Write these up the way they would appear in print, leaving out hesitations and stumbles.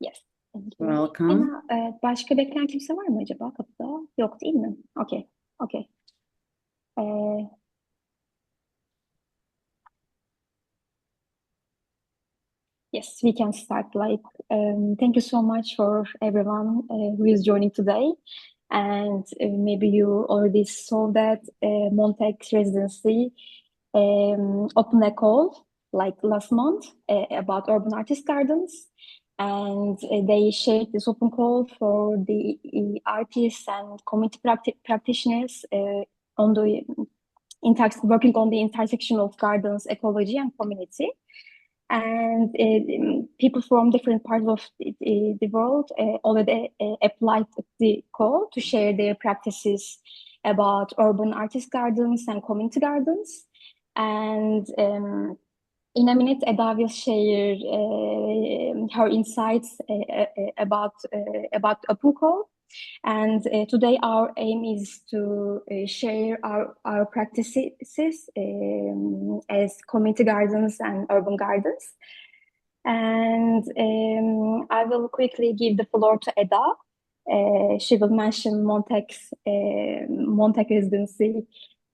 Yes. Thank you. Welcome. Sena, başka bekleyen kimse var mı acaba kapıda? Yok değil mi? Okay. Okay. Uh, yes, we can start. Thank you so much for everyone who is joining today. And maybe you already saw that Montag Residency opened a call like last month about urban artist gardens. And they shared this open call for the artists and community practitioners on the working on the intersection of gardens, ecology, and community. And people from different parts of the world already applied the call to share their practices about urban artist gardens and community gardens. And in a minute, Eda will share her insights about Open Call. And today our aim is to share our practices as community gardens and urban gardens. And I will quickly give the floor to Eda. She will mention Montag Residency,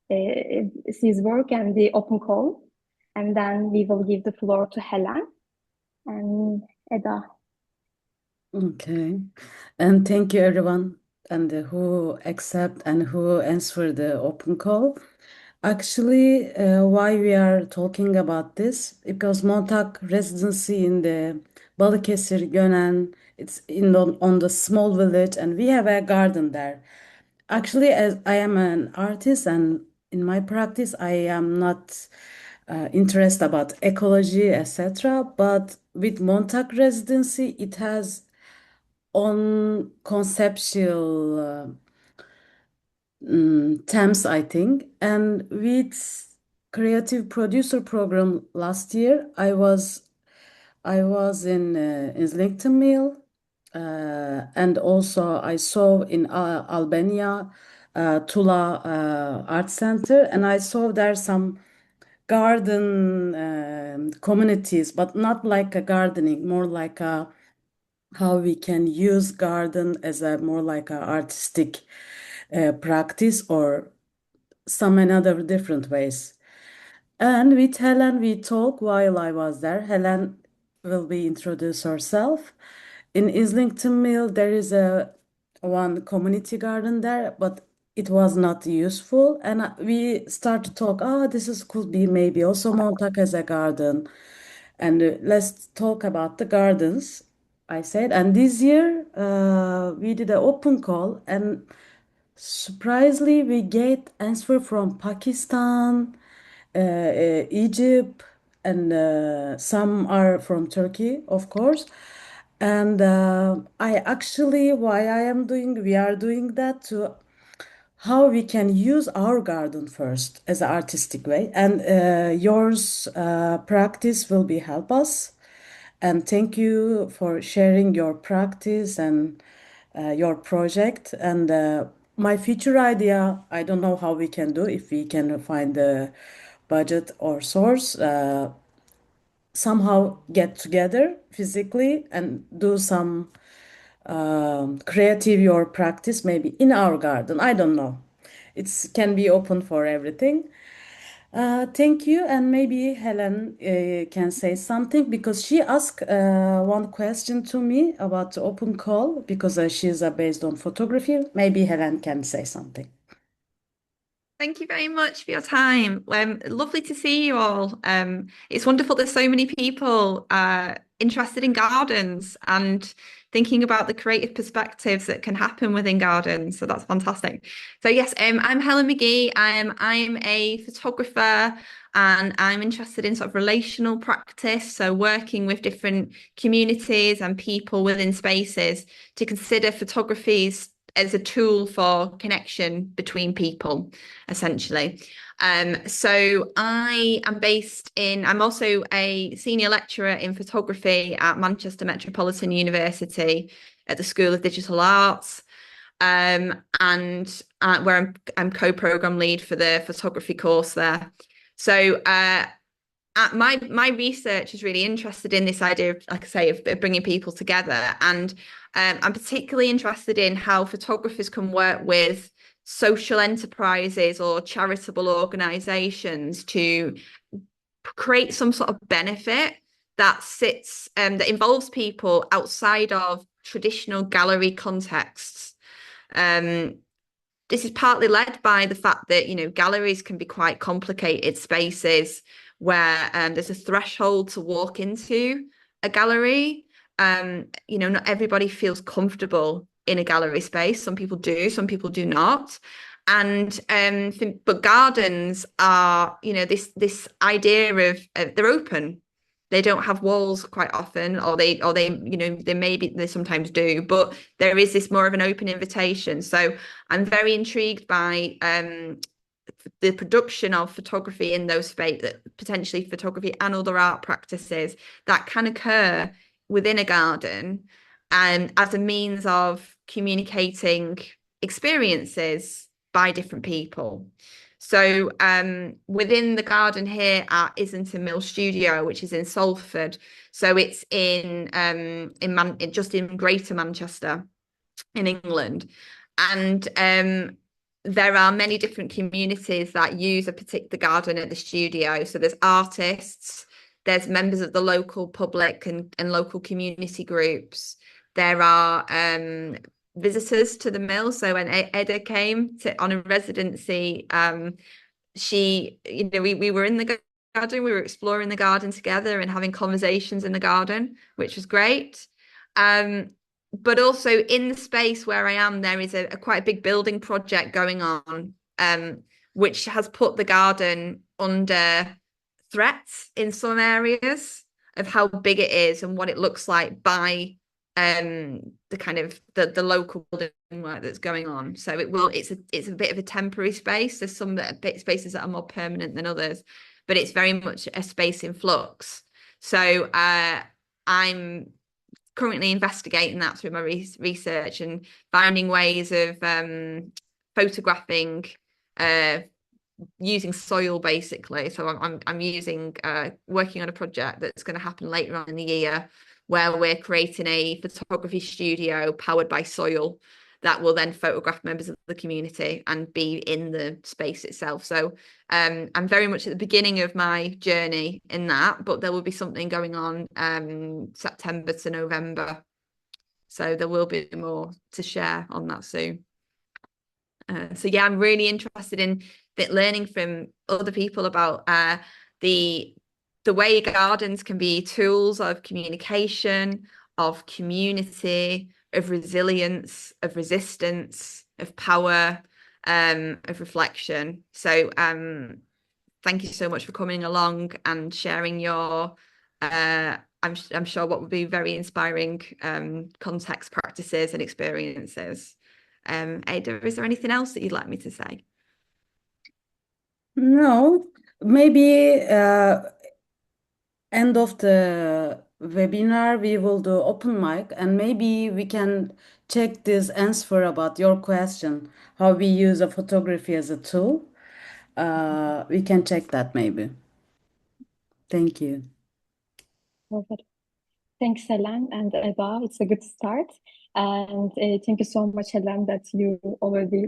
his work and the open call. And then we will give the floor to Helen and Eda. Okay. And thank you everyone and who accept and who answer the open call. Actually, why we are talking about this? Because Montag Residency in the Balıkesir, Gönen, it's on the small village and we have a garden there. Actually, as I am an artist and in my practice, I am not interested about ecology, etc. But with Montag Residency, it has on conceptual terms, I think. And with creative producer program last year, I was in Islington Mill, and also I saw in Albania, Tula Art Center, and I saw there some garden communities, but not like a gardening, more like a how we can use garden as a more like a artistic practice or some another different ways. And with Helen, we talk while I was there. Helen will be introduce herself. In Islington Mill, there is a one community garden there, but it was not useful. And we start to talk. Oh, this is could be maybe also Montag as a garden, and let's talk about the gardens. I said, and this year we did an open call, and surprisingly, we get answer from Pakistan, Egypt, and some are from Turkey, of course. And I actually, why I am doing, we are doing that to how we can use our garden first as an artistic way. And yours practice will be help us. And thank you for sharing your practice and your project. And my future idea, I don't know how we can do if we can find the budget or source. Somehow get together physically and do some creative your practice maybe in our garden. I don't know. It's can be open for everything. Thank you, and maybe Helen can say something because she asked one question to me about the open call because she's based on photography. Maybe Helen can say something. Thank you very much for your time. Lovely to see you all. It's wonderful there's so many people interested in gardens and thinking about the creative perspectives that can happen within gardens. So that's fantastic. So yes, I'm Helen McGhie. I'm a photographer and I'm interested in sort of relational practice. So working with different communities and people within spaces to consider photography's as a tool for connection between people, essentially. So I'm also a senior lecturer in photography at Manchester Metropolitan University at the School of Digital Arts, and where I'm co-program lead for the photography course there. So my research is really interested in this idea of, like I say, of bringing people together, and I'm particularly interested in how photographers can work with social enterprises or charitable organizations to create some sort of benefit that sits that involves people outside of traditional gallery contexts. This is partly led by the fact that, you know, galleries can be quite complicated spaces where there's a threshold to walk into a gallery. You know, not everybody feels comfortable in a gallery space. Some people do, some people do not. And but gardens are, you know, this idea of they're open. They don't have walls quite often, or they, you know, they sometimes do, but there is this more of an open invitation. So I'm very intrigued by the production of photography in those spaces, potentially photography and other art practices that can occur within a garden, and as a means of communicating experiences by different people. So within the garden here at Islington Mill Studio, which is in Salford, so it's just in Greater Manchester in England, and there are many different communities that use a particular garden at the studio. So there's artists, there's members of the local public and local community groups. There are visitors to the mill. So when Eda came on a residency, she, you know, we were in the garden, we were exploring the garden together and having conversations in the garden, which was great. But also in the space where I am, there is a quite a big building project going on, which has put the garden under threat in some areas of how big it is and what it looks like by the kind of the local building work that's going on. So it's a bit of a temporary space. There's some spaces that are more permanent than others, but it's very much a space in flux. So I'm currently investigating that through my research and finding ways of photographing using soil, basically. So I'm using working on a project that's going to happen later on in the year, where we're creating a photography studio powered by soil that will then photograph members of the community and be in the space itself. So I'm very much at the beginning of my journey in that, but there will be something going on September to November. So there will be more to share on that soon. So yeah, I'm really interested in learning from other people about the way gardens can be tools of communication, of community, of resilience, of resistance, of power, of reflection. So thank you so much for coming along and sharing your I'm sure what would be very inspiring context, practices and experiences. Eda, is there anything else that you'd like me to say? No, maybe end of the webinar we will do open mic, and maybe we can check this answer about your question, how we use a photography as a tool. We can check that maybe. Thank you. Perfect. Thanks, Helen and Eda. It's a good start. And thank you so much, Helen, that you already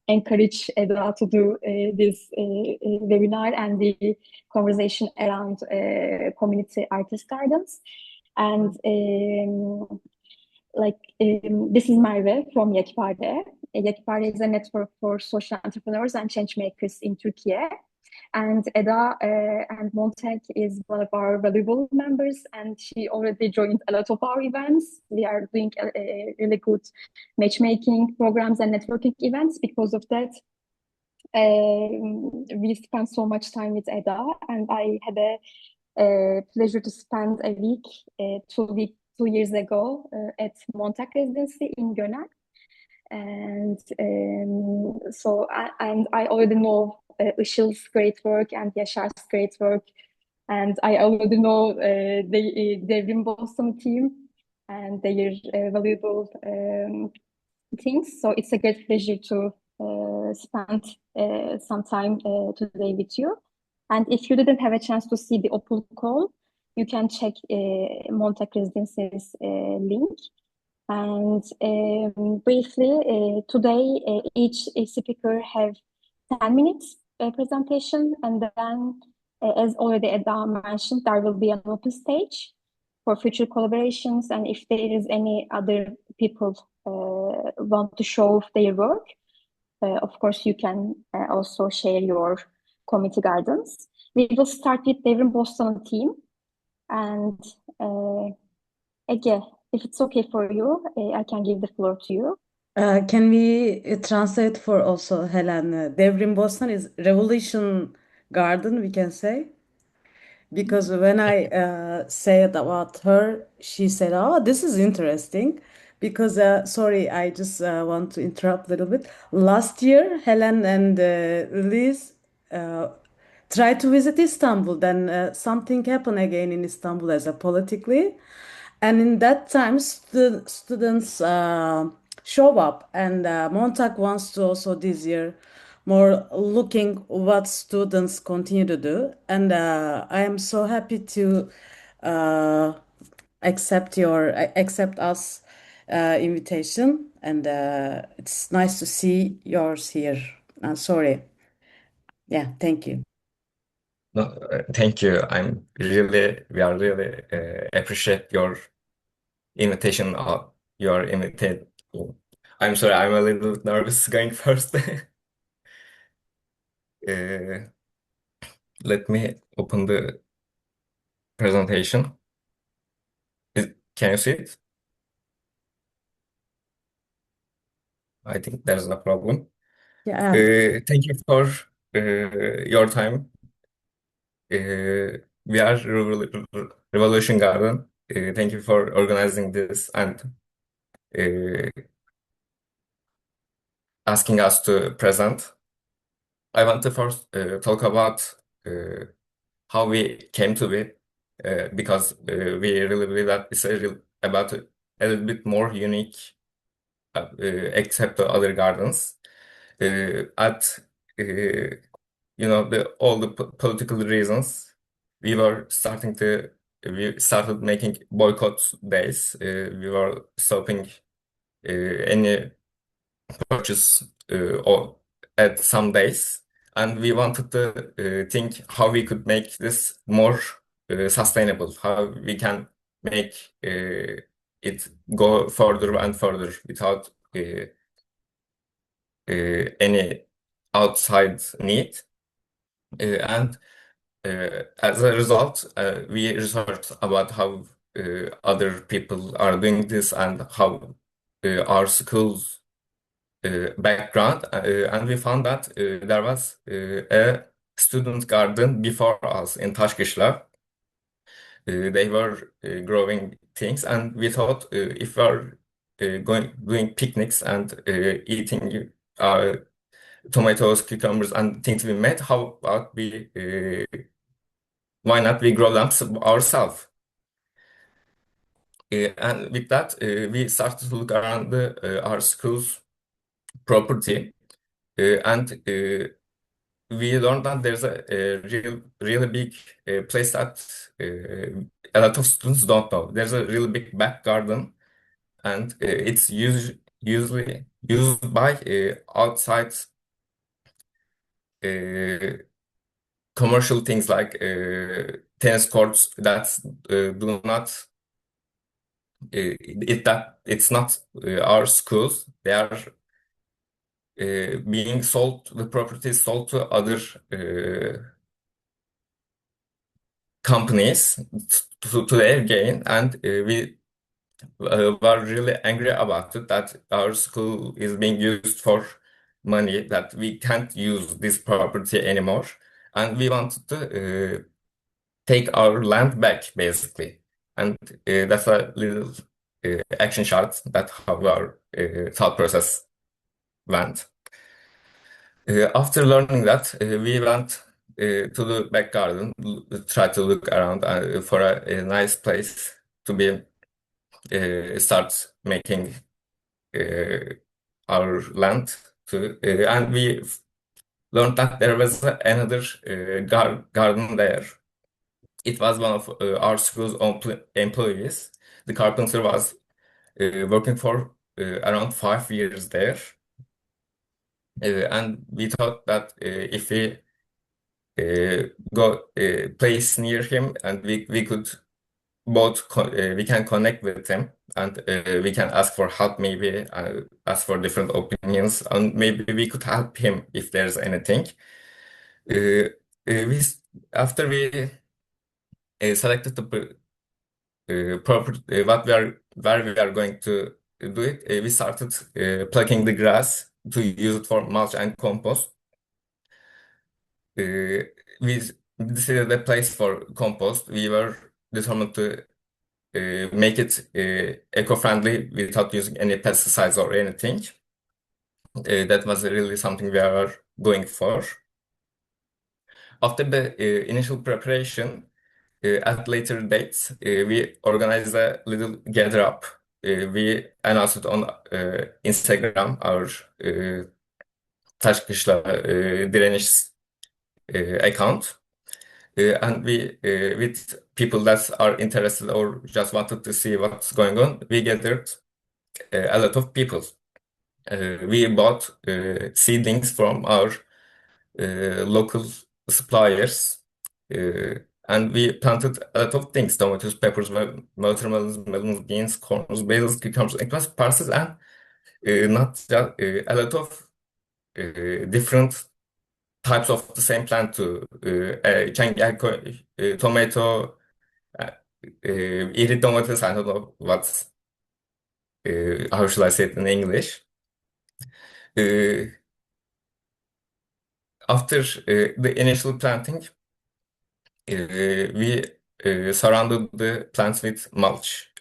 encourage Eda to do this webinar and the conversation around community artist gardens. And this is Merve from Yekpare. Yekpare is a network for social entrepreneurs and change makers in Turkey. And Eda and Montag is one of our valuable members, and she already joined a lot of our events. We are doing a really good matchmaking programs and networking events. Because of that, we spent so much time with Eda, and I had a pleasure to spend a week, 2 years ago at Montag Residency in Gönel. And I already know Işıl's great work and Yaşar's great work, and I already know the Devrim Bostanı team and their valuable things. So it's a great pleasure to spend some time today with you. And if you didn't have a chance to see the Opal call, you can check Montag Residency's link. And briefly, today each speaker have 10 minutes presentation, and then as already Eda mentioned, there will be an open stage for future collaborations. And if there is any other people want to show their work, of course, you can also share your community gardens. We will start with Devrim Bostanı team. And Ege, if it's okay for you, I can give the floor to you. Can we translate for also Helen? Devrim Bostan is Revolution Garden, we can say. Because when I said about her, she said, "Oh, this is interesting." Because sorry, I just want to interrupt a little bit. Last year, Helen and Liz uh, tried to visit Istanbul. Then something happened again in Istanbul as a politically, and in that time, students show up, and Montag wants to also this year more looking what students continue to do, and I am so happy to uh, accept us invitation, and it's nice to see yours here. Sorry, yeah, thank you. No, thank you. We are really appreciate your invitation. Your invitation. I'm sorry, I'm a little bit nervous going first. Uh, Let me open the presentation. Can you see it? I think there's no problem. Yeah. Thank you for your time. We are Revolution Garden. Thank you for organizing this and asking us to present. I want to first talk about how we came to be, because we really believe that it's about a little bit more unique, except the other gardens. At all the political reasons, we started making boycott days. We were stopping any purchase or at some days, and we wanted to think how we could make this more sustainable, how we can make it go further and further without any outside need. And as a result, we researched about how other people are doing this and how our schools background, and we found that there was a student garden before us in Taşkışla. They were growing things, and we thought if we are doing picnics and eating tomatoes, cucumbers, and things we made, how about why not we grow them ourselves? And with that, we started to look around our school's property, and we learned that there's a really big place that a lot of students don't know. There's a really big back garden, and it's usually used by outside commercial things like tennis courts that do not it's not our schools. They are being sold. The property is sold to other companies to their gain, and we were really angry about it, that our school is being used for money, that we can't use this property anymore, and we wanted to take our land back, basically. And that's a little action shot that how our thought process went. After learning that, we went to the back garden, try to look around for a nice place to be start making our land to, and we learned that there was another garden there. It was one of our school's own employees. The carpenter was working for around 5 years there. And we thought that if we go place near him, and we could we can connect with him, and we can ask for help, maybe ask for different opinions, and maybe we could help him if there's anything. Uh, we After we selected the property, where we are going to do it, we started plucking the grass to use it for mulch and compost. We decided a place for compost. We were determined to make it eco-friendly without using any pesticides or anything. That was really something we are going for. After the initial preparation, at later dates, we organized a little gather up. We announced it on Instagram, our Taşkışla direniş account. And we, with people that are interested or just wanted to see what's going on, we gathered a lot of people. We bought seedlings from our local suppliers, and we planted a lot of things: tomatoes, peppers, watermelons, melons, beans, corns, basil, cucumbers, it was pulses, and not just a lot of different types of the same plant too. Tomato, tomatoes. I don't know what's how should I say it in English. After the initial planting, we surrounded the plants with mulch,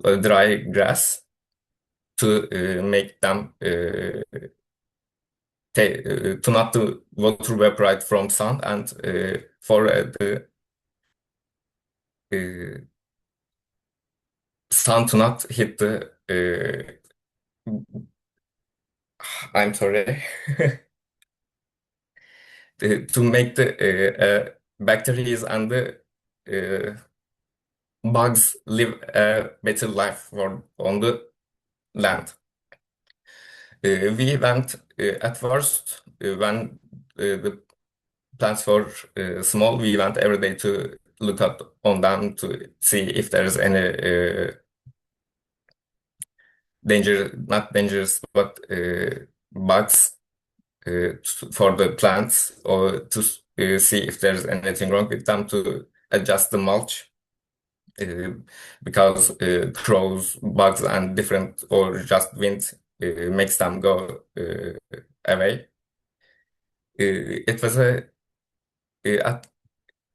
dry grass, to make them to not to water evaporate from sun, and for the sun to not hit the I'm sorry. To make the bacteria and the bugs live a better life on the land. We went at first, when the plants were small, we went every day to look up on them to see if there's any not dangerous, but bugs for the plants, or to see if there's anything wrong with them, to adjust the mulch, because crows, bugs, and different, or just wind makes them go away. It was a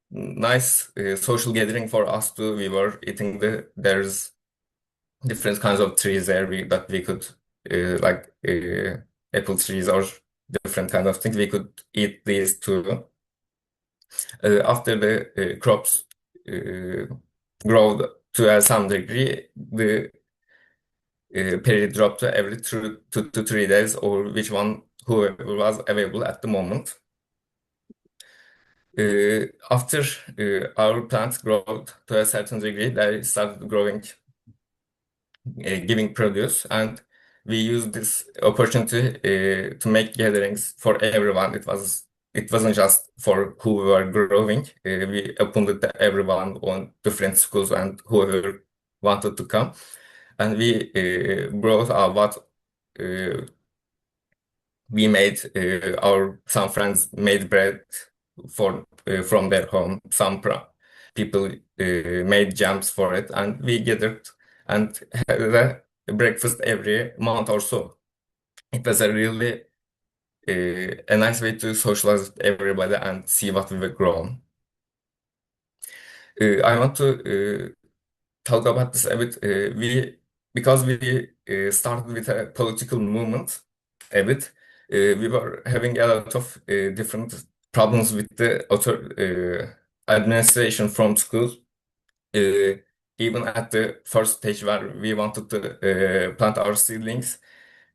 nice social gathering for us too. We were eating there's different kinds of trees there that we could like apple trees or different kind of things. We could eat these too. After the crops grow to some degree, the period dropped to every 2 to 3 days, or whoever was available at the moment. After our plants grow to a certain degree, they started growing, giving produce, and we used this opportunity to make gatherings for everyone. It wasn't just for who were growing. We opened it to everyone on different schools and whoever wanted to come, and we brought out what we made. Some friends made bread from their home. Some people made jams for it, and we gathered and had a breakfast every month or so. It was a really a nice way to socialize with everybody and see what we were growing. I want to talk about this a bit. Because we started with a political movement a bit, we were having a lot of different problems with the administration from schools. Even at the first stage where we wanted to plant our seedlings,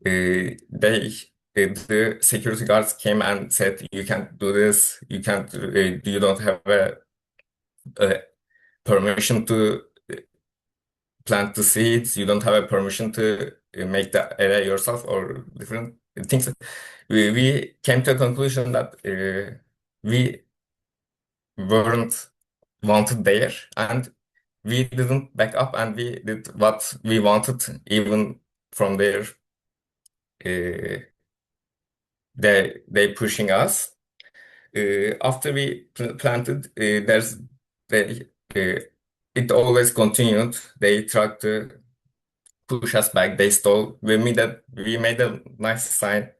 they the security guards came and said, "You can't do this. You can't. You don't have a permission to plant the seeds. You don't have a permission to make the area yourself or different things." We came to a conclusion that we weren't wanted there, and we didn't back up, and we did what we wanted, even from there. They pushing us. After we planted, it always continued. They tried to push us back. They stole. We made a nice sign.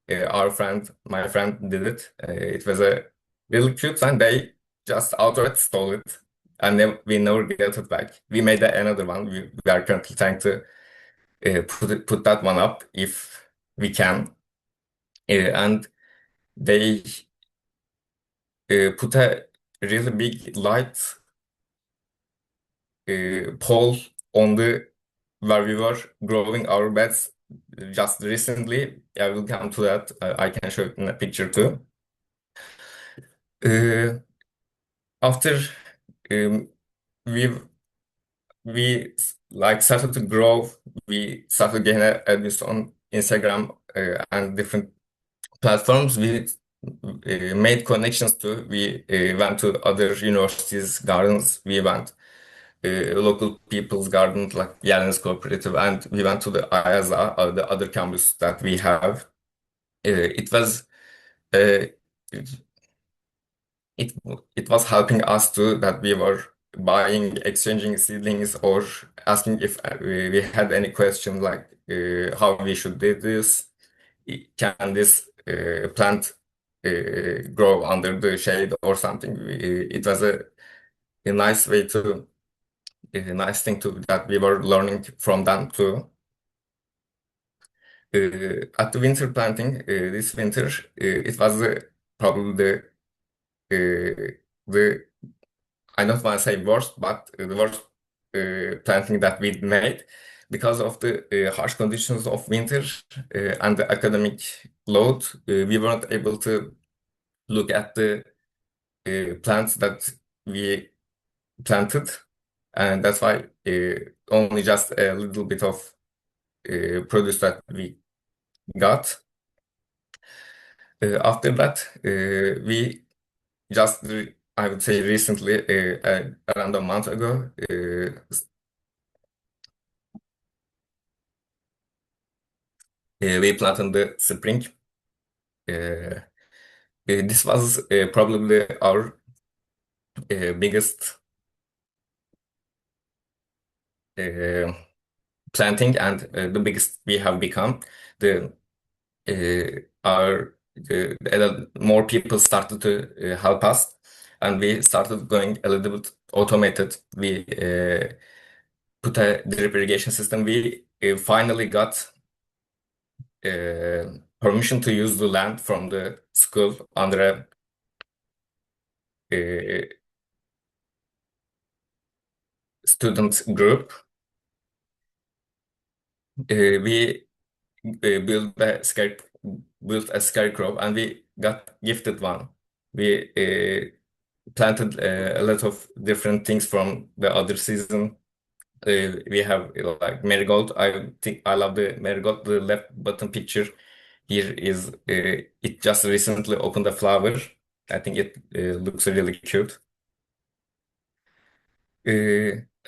My friend did it. It was a really cute sign. They just outright stole it, and then we never get it back. We made another one. We are currently trying to put that one up if we can. And they put a really big light pole on the where we were growing our beds just recently. I will come to that. I can show it in a picture too. After um, we we like started to grow, we started getting advice on Instagram and different platforms. We made connections to. We went to other universities, gardens. We went local people's gardens like Yalnız Cooperative, and we went to the Ayaza, the other campus that we have. It was uh, it it was helping us too that we were buying, exchanging seedlings, or asking if we had any questions like how we should do this. Can this plant grow under the shade or something? It was a nice way to a nice thing to that we were learning from them too. At the winter planting, this winter, it was probably the I don't want to say worst, but the worst planting that we made because of the harsh conditions of winter and the academic load. We weren't able to look at the plants that we planted, and that's why only just a little bit of produce that we got. After that, we just, I would say recently, around a month ago, we planted the spring. This was probably our biggest planting and the biggest we have become. More people started to help us, and we started going a little bit automated. We put a drip irrigation system. We finally got permission to use the land from the school under a student group. We built a scarecrow, and we got gifted one. We planted a lot of different things from the other season. We have like marigold. I think I love the marigold. The left bottom picture here is it just recently opened a flower. I think it looks really cute.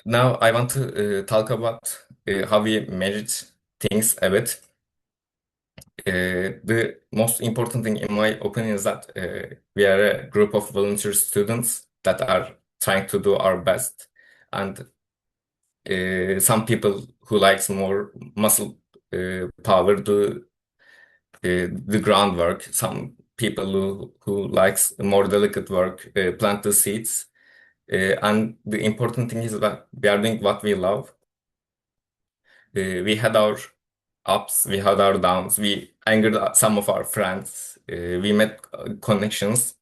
Now I want to talk about how we manage things a bit. The most important thing, in my opinion, is that we are a group of volunteer students that are trying to do our best, and some people who likes more muscle power do the groundwork. Some people who likes more delicate work plant the seeds. And the important thing is that we are doing what we love. We had our ups, we had our downs, we angered some of our friends, we met connections,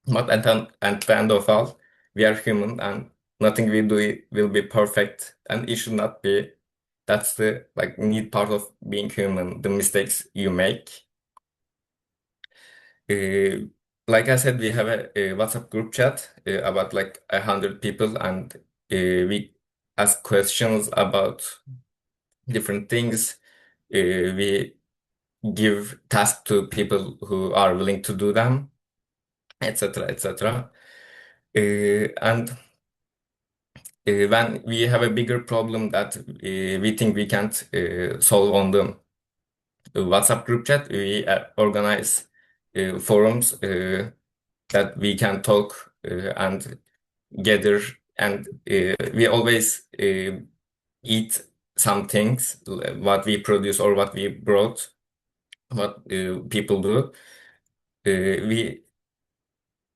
but at the end of all, we are human, and nothing we do will be perfect, and it should not be. That's the like neat part of being human, the mistakes you make. like I said, we have a WhatsApp group chat about like 100 people, and we ask questions about different things. We give tasks to people who are willing to do them, etc., etc. And when we have a bigger problem that we think we can't solve on the WhatsApp group chat, we organize forums that we can talk and gather, and we always eat some things, what we produce or what we brought, what people do. We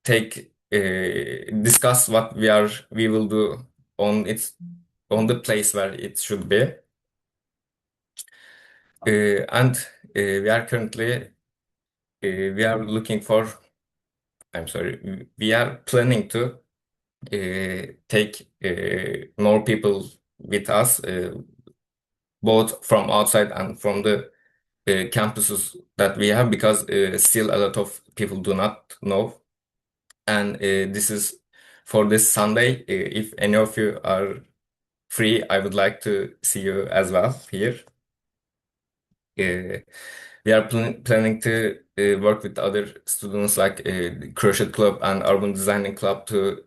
take discuss what we will do on the place where it should be. And we are currently we are looking for, I'm sorry, we are planning to take more people with us, both from outside and from the campuses that we have, because still a lot of people do not know. And this is for this Sunday. If any of you are free, I would like to see you as well here. We are planning to work with other students like Crochet Club and Urban Designing Club to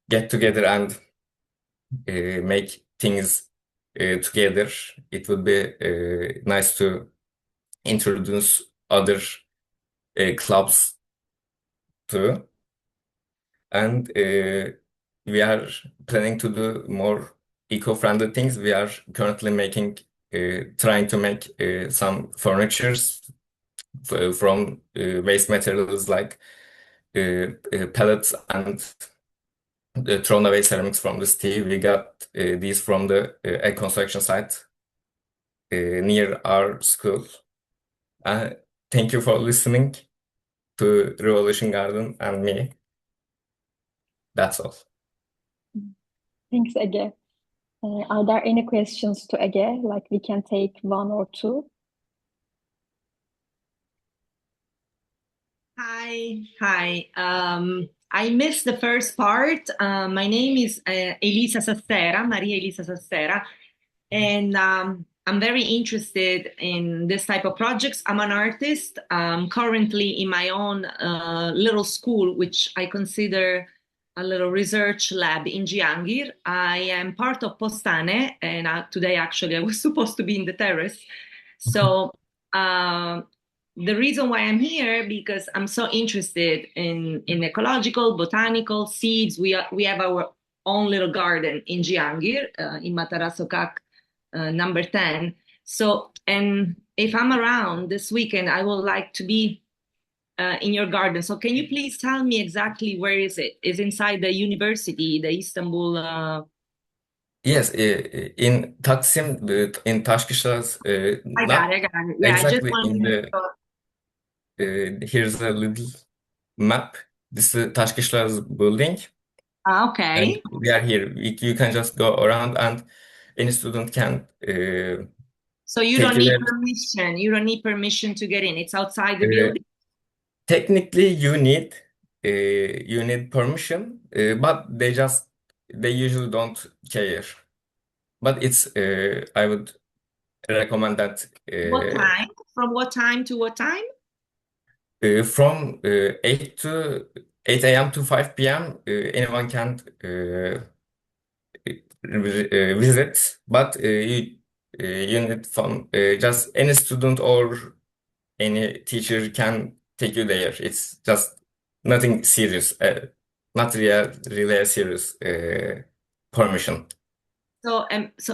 get together and make things together. It would be nice to introduce other clubs too. And we are planning to do more eco-friendly things. We are currently trying to make some furnitures from waste materials like pellets and thrown away ceramics from the city. We got these from the a construction site near our school. Thank you for listening to Revolution Garden and me. That's all. Thanks, Ege. Are there any questions to Ege? Like we can take one or two. Hi. I missed the first part. My name is Elisa Sassera, Maria Elisa Sassera, and I'm very interested in this type of projects. I'm an artist, currently in my own little school, which I consider a little research lab in Cihangir. I am part of Postane, and today actually I was supposed to be in the terrace. So the reason why I'm here, because I'm so interested in ecological, botanical, seeds. We have our own little garden in Cihangir, in Matarazzo-Kak, number 10. So, and if I'm around this weekend, I would like to be in your garden. So can you please tell me exactly where is it? Is inside the university, the Istanbul? Yes, in Taksim, in Taşkışla's I got it. Yeah, I just exactly in wanted the here's a little map. This is Taşkışla's building, and okay. we are here. You can just go around, and any student can So you take don't you need there. permission. You don't need permission to get in. It's outside the Uh, building. Technically, you need permission, but they usually don't care. But it's I would recommend that What time? From what time to what time? from 8 a.m. to 5 p.m. Anyone can visit, but you need from just any student or any teacher can take you there. It's just nothing serious, not really a serious permission. So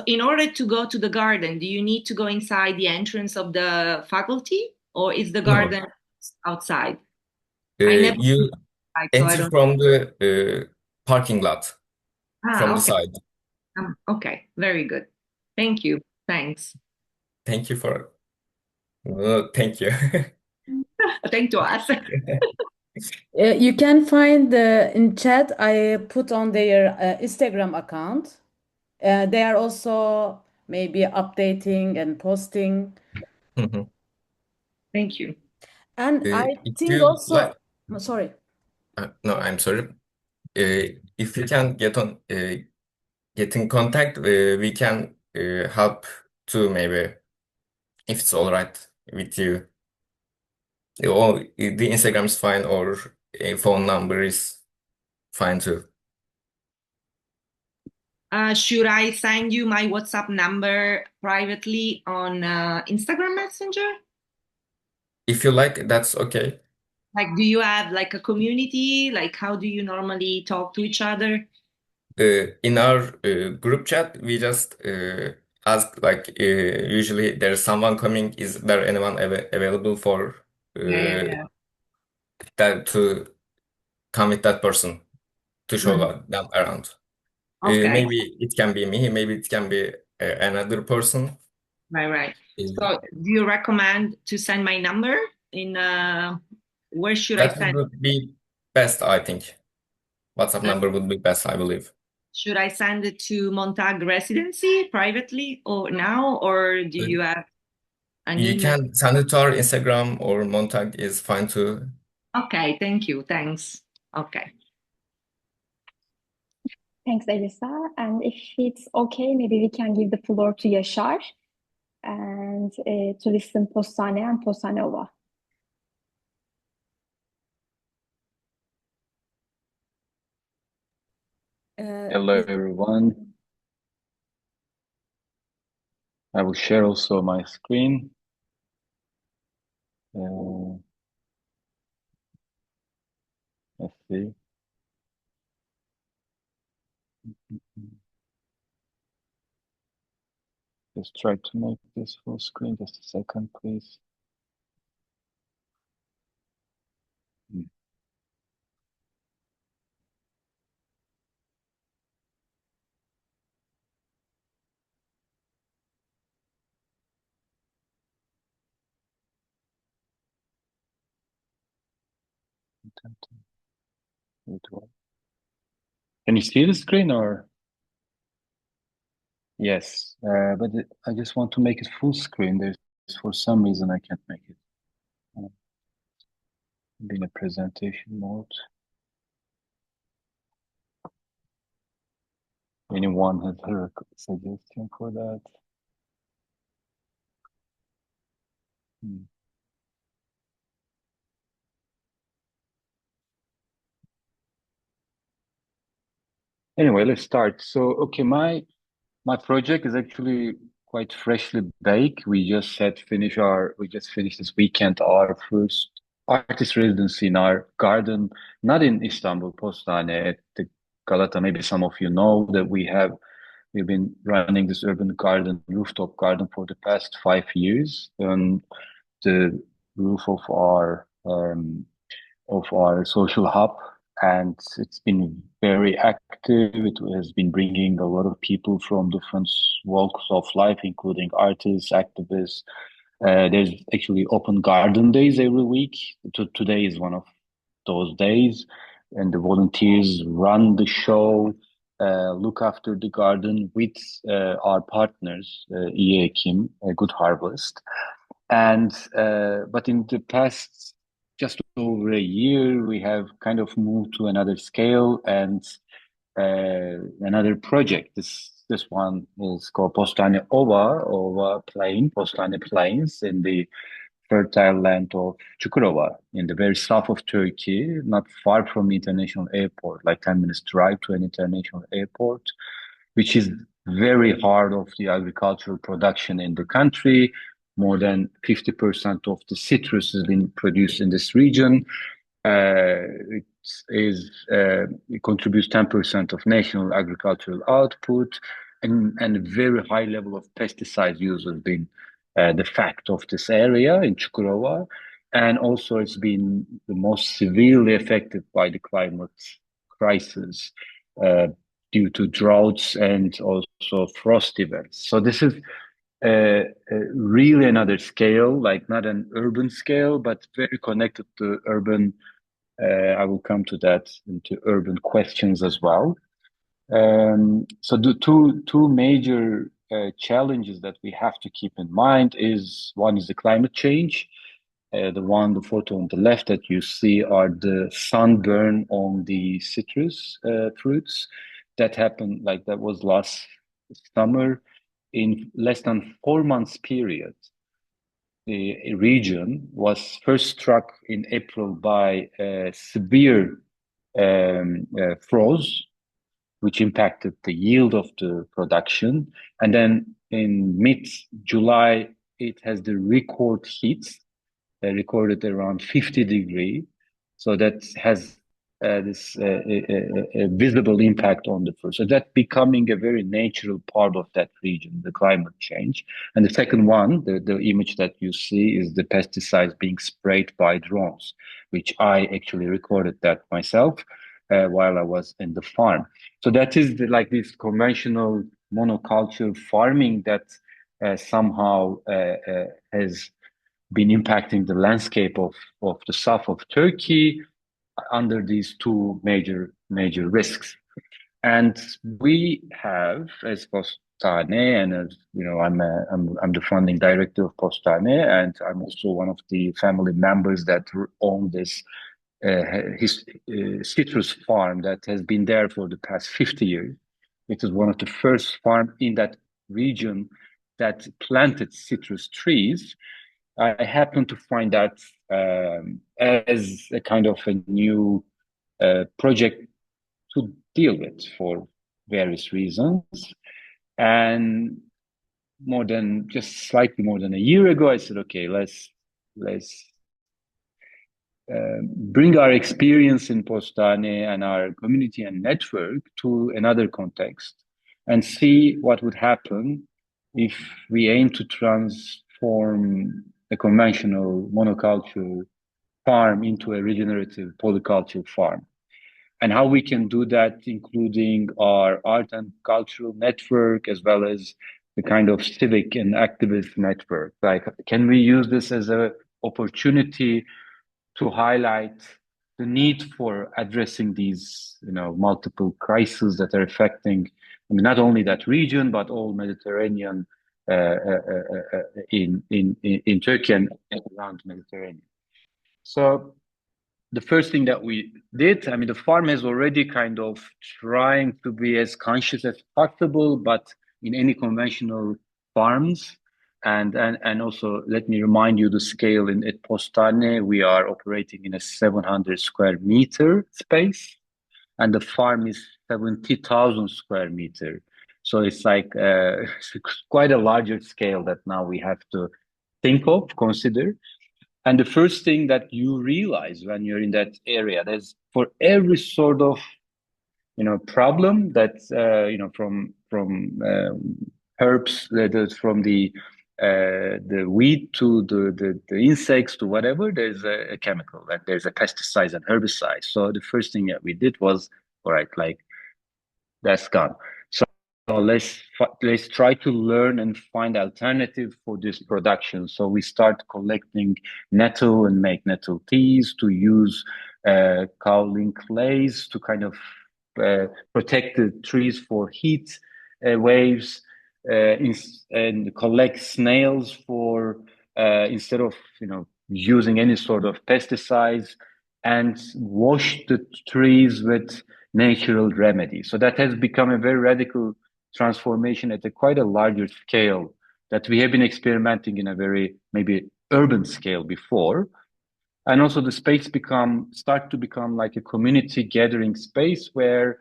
in order to go to the garden, do you need to go inside the entrance of the faculty, or is the No, garden outside? I never you tried, so I enter don't. from the parking lot from the Okay. side. Okay. Very good. Thank you. Thanks. Thank you for. Thank you. Thank to us. You can find in chat, I put on their Instagram account. They are also maybe updating and posting. Mhm. Thank you. And I If think you also, like, sorry. no, I'm sorry. If you can get in contact, we can help too, maybe, if it's all right with you. Or the Instagram is fine, or a phone number is fine too. Should I send you my WhatsApp number privately on Instagram Messenger? If you like, that's okay. Like, do you have like a community? Like, how do you normally talk to each other? In our group chat, we just ask, like, usually there's someone coming. Is there anyone available for Yeah. that to come with that person to show Mhm. them around? Okay. Maybe it can be me. Maybe it can be another person. Right. Uh, So, do you recommend to send my number in where should I that send? would be best, I think. WhatsApp Uh, number would be best, I believe. should I send it to Montag Residency privately or now, or do you have an You email? can send it to our Instagram, or Montag is fine too. Okay, thank you. Thanks. Okay. Thanks, Elisa. And if it's okay, maybe we can give the floor to Yaşar and to listen Postane and Postane Ova. Hello, everyone. I will share also my screen. Let's see. Just try to make this full screen. Just a second, please. Can you see the screen or? Yes, but I just want to make it full screen. There's, for some reason, I can't make it. Be in a presentation mode. Anyone has a suggestion for that? Anyway, let's start. So, okay, my project is actually quite freshly baked. We just finished this weekend our first artist residency in our garden, not in Istanbul, Postane, at the Galata. Maybe some of you know that we've been running this urban garden, rooftop garden for the past 5 years on the roof of our social hub, and it's been very active. It has been bringing a lot of people from different walks of life, including artists, activists. There's actually open garden days every week. Today is one of those days, and the volunteers run the show, look after the garden with our partners, Eğrikavuk, Good Harvest. And but in the past just over a year, we have kind of moved to another scale and another project. This one is called Postane Postane Plains in the fertile land of Çukurova in the very south of Turkey, not far from the international airport, like 10 minutes drive to an international airport, which is very hard of the agricultural production in the country. More than 50% of the citrus has been produced in this region. It contributes 10% of national agricultural output, and a very high level of pesticide use has been the fact of this area in Çukurova. And also it's been the most severely affected by the climate crisis due to droughts and also frost events. So this is really another scale, like not an urban scale, but very connected to urban. I will come to that, into urban questions as well. So the two major challenges that we have to keep in mind is one is the climate change. The photo on the left that you see are the sunburn on the citrus fruits that happened, like that was last summer. In less than 4 months period, the region was first struck in April by severe frost, which impacted the yield of the production. And then in mid-July, it has the record heat, recorded around 50 degrees. So that has this visible impact on the fruit. So that's becoming a very natural part of that region, the climate change. And the second one, the image that you see is the pesticides being sprayed by drones, which I actually recorded that myself while I was in the farm. So that is like this conventional monoculture farming that somehow has been impacting the landscape of the south of Turkey under these two major risks. And we have, as Postane, and as you know, I'm the founding director of Postane, and I'm also one of the family members that own this citrus farm that has been there for the past 50 years. It is one of the first farms in that region that planted citrus trees. I happened to find that as a kind of a new project to deal with for various reasons. And slightly more than a year ago, I said, okay, let's bring our experience in Postane and our community and network to another context and see what would happen if we aim to transform a conventional monoculture farm into a regenerative polyculture farm. And how we can do that, including our art and cultural network, as well as the kind of civic and activist network. Like, can we use this as an opportunity to highlight the need for addressing these, multiple crises that are affecting, not only that region, but all Mediterranean in Turkey and around Mediterranean. So the first thing that we did, the farm is already kind of trying to be as conscious as possible, but in any conventional farms, and also let me remind you the scale at Postane, we are operating in a 700 square meter space, and the farm is 70,000 square meter. So it's like quite a larger scale that now we have to consider. And the first thing that you realize when you're in that area, there's for every sort of, problem that, from herbs, from the weed to the insects to whatever, there's a chemical, and there's a pesticide and herbicide. So the first thing that we did was, all right, like that's gone. So let's try to learn and find alternative for this production. So we start collecting nettle and make nettle teas, to use kaolin clays to kind of protect the trees for heat waves, and collect snails for instead of using any sort of pesticides, and wash the trees with natural remedies. So that has become a very radical transformation at quite a larger scale that we have been experimenting in a very maybe urban scale before. And also the space start to become like a community gathering space where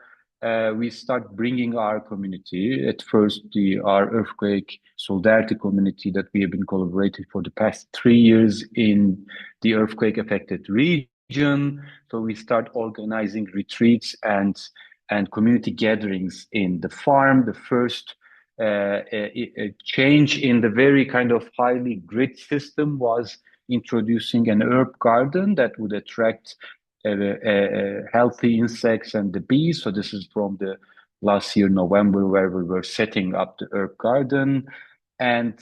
we start bringing our community. At first, our earthquake solidarity community that we have been collaborating for the past 3 years in the earthquake affected region. So we start organizing retreats and community gatherings in the farm. The first a change in the very kind of highly grid system was introducing an herb garden that would attract healthy insects and the bees. So this is from the last year, November, where we were setting up the herb garden. And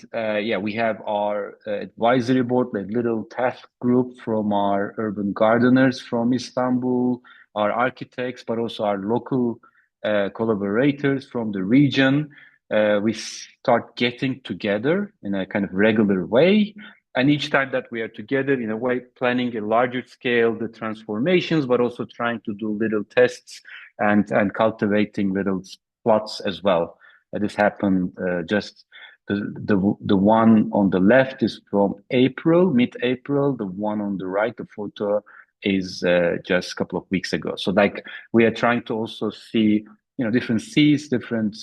we have our advisory board, a little task group from our urban gardeners from Istanbul, our architects, but also our local collaborators from the region. we start getting together in a kind of regular way. And each time that we are together, in a way, planning a larger scale, the transformations, but also trying to do little tests and cultivating little plots as well. This happened just the one on the left is from April, mid-April. The one on the right, the photo, is just a couple of weeks ago. So like we are trying to also see, different seas, different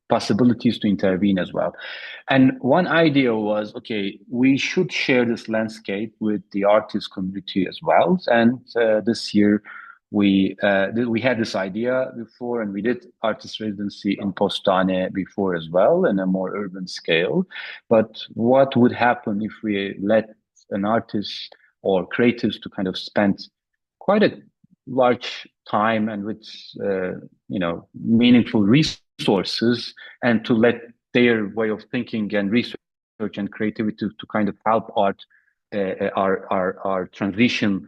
possibilities to intervene as well. And one idea was, okay, we should share this landscape with the artist community as well. And this year we had this idea before, and we did artist residency in Postane before as well, in a more urban scale. But what would happen if we let an artist or creatives to kind of spend quite a large time and with meaningful resources, and to let their way of thinking and research and creativity to kind of help our transition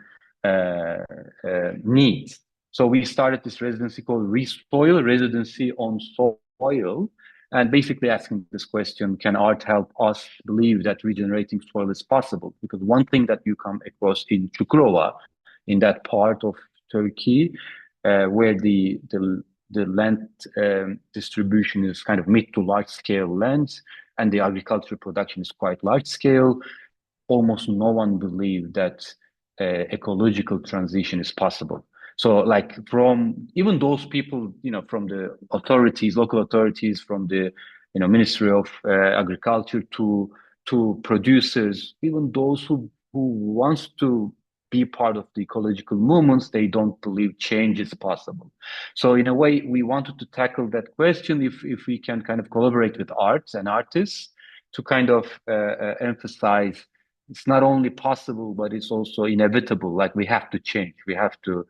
needs. So we started this residency called Soil Residency on Soil, and basically asking this question: can art help us believe that regenerating soil is possible? Because one thing that you come across in Çukurova, in that part of Turkey, where the land distribution is kind of mid to large scale lands, and the agricultural production is quite large scale, almost no one believed that ecological transition is possible. So like from even those people, from the authorities, local authorities, from the Ministry of Agriculture to producers, even those who wants to be part of the ecological movements, they don't believe change is possible. So in a way, we wanted to tackle that question if we can kind of collaborate with arts and artists to kind of emphasize it's not only possible, but it's also inevitable. Like we have to change. We have to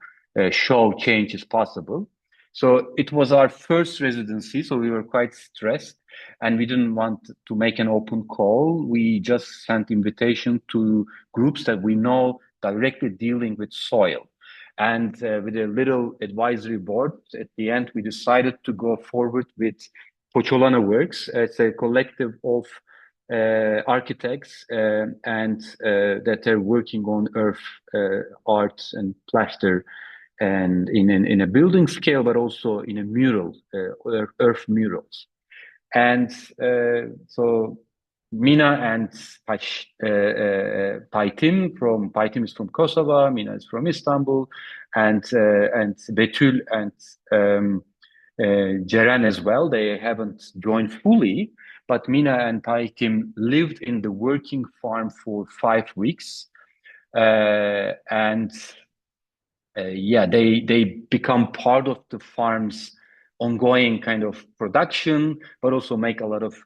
show change is possible. So it was our first residency, so we were quite stressed, and we didn't want to make an open call. We just sent invitation to groups that we know directly dealing with soil. And with a little advisory board, at the end, we decided to go forward with Pocholana Works. It's a collective of architects and that are working on earth art and plaster, and in a building scale, but also in a mural, earth murals. And so Mina and Paytim is from Kosovo, Mina is from Istanbul, and Betül and Ceren as well. They haven't joined fully, but Mina and Paytim lived in the working farm for 5 weeks, they become part of the farm's ongoing kind of production, but also make a lot of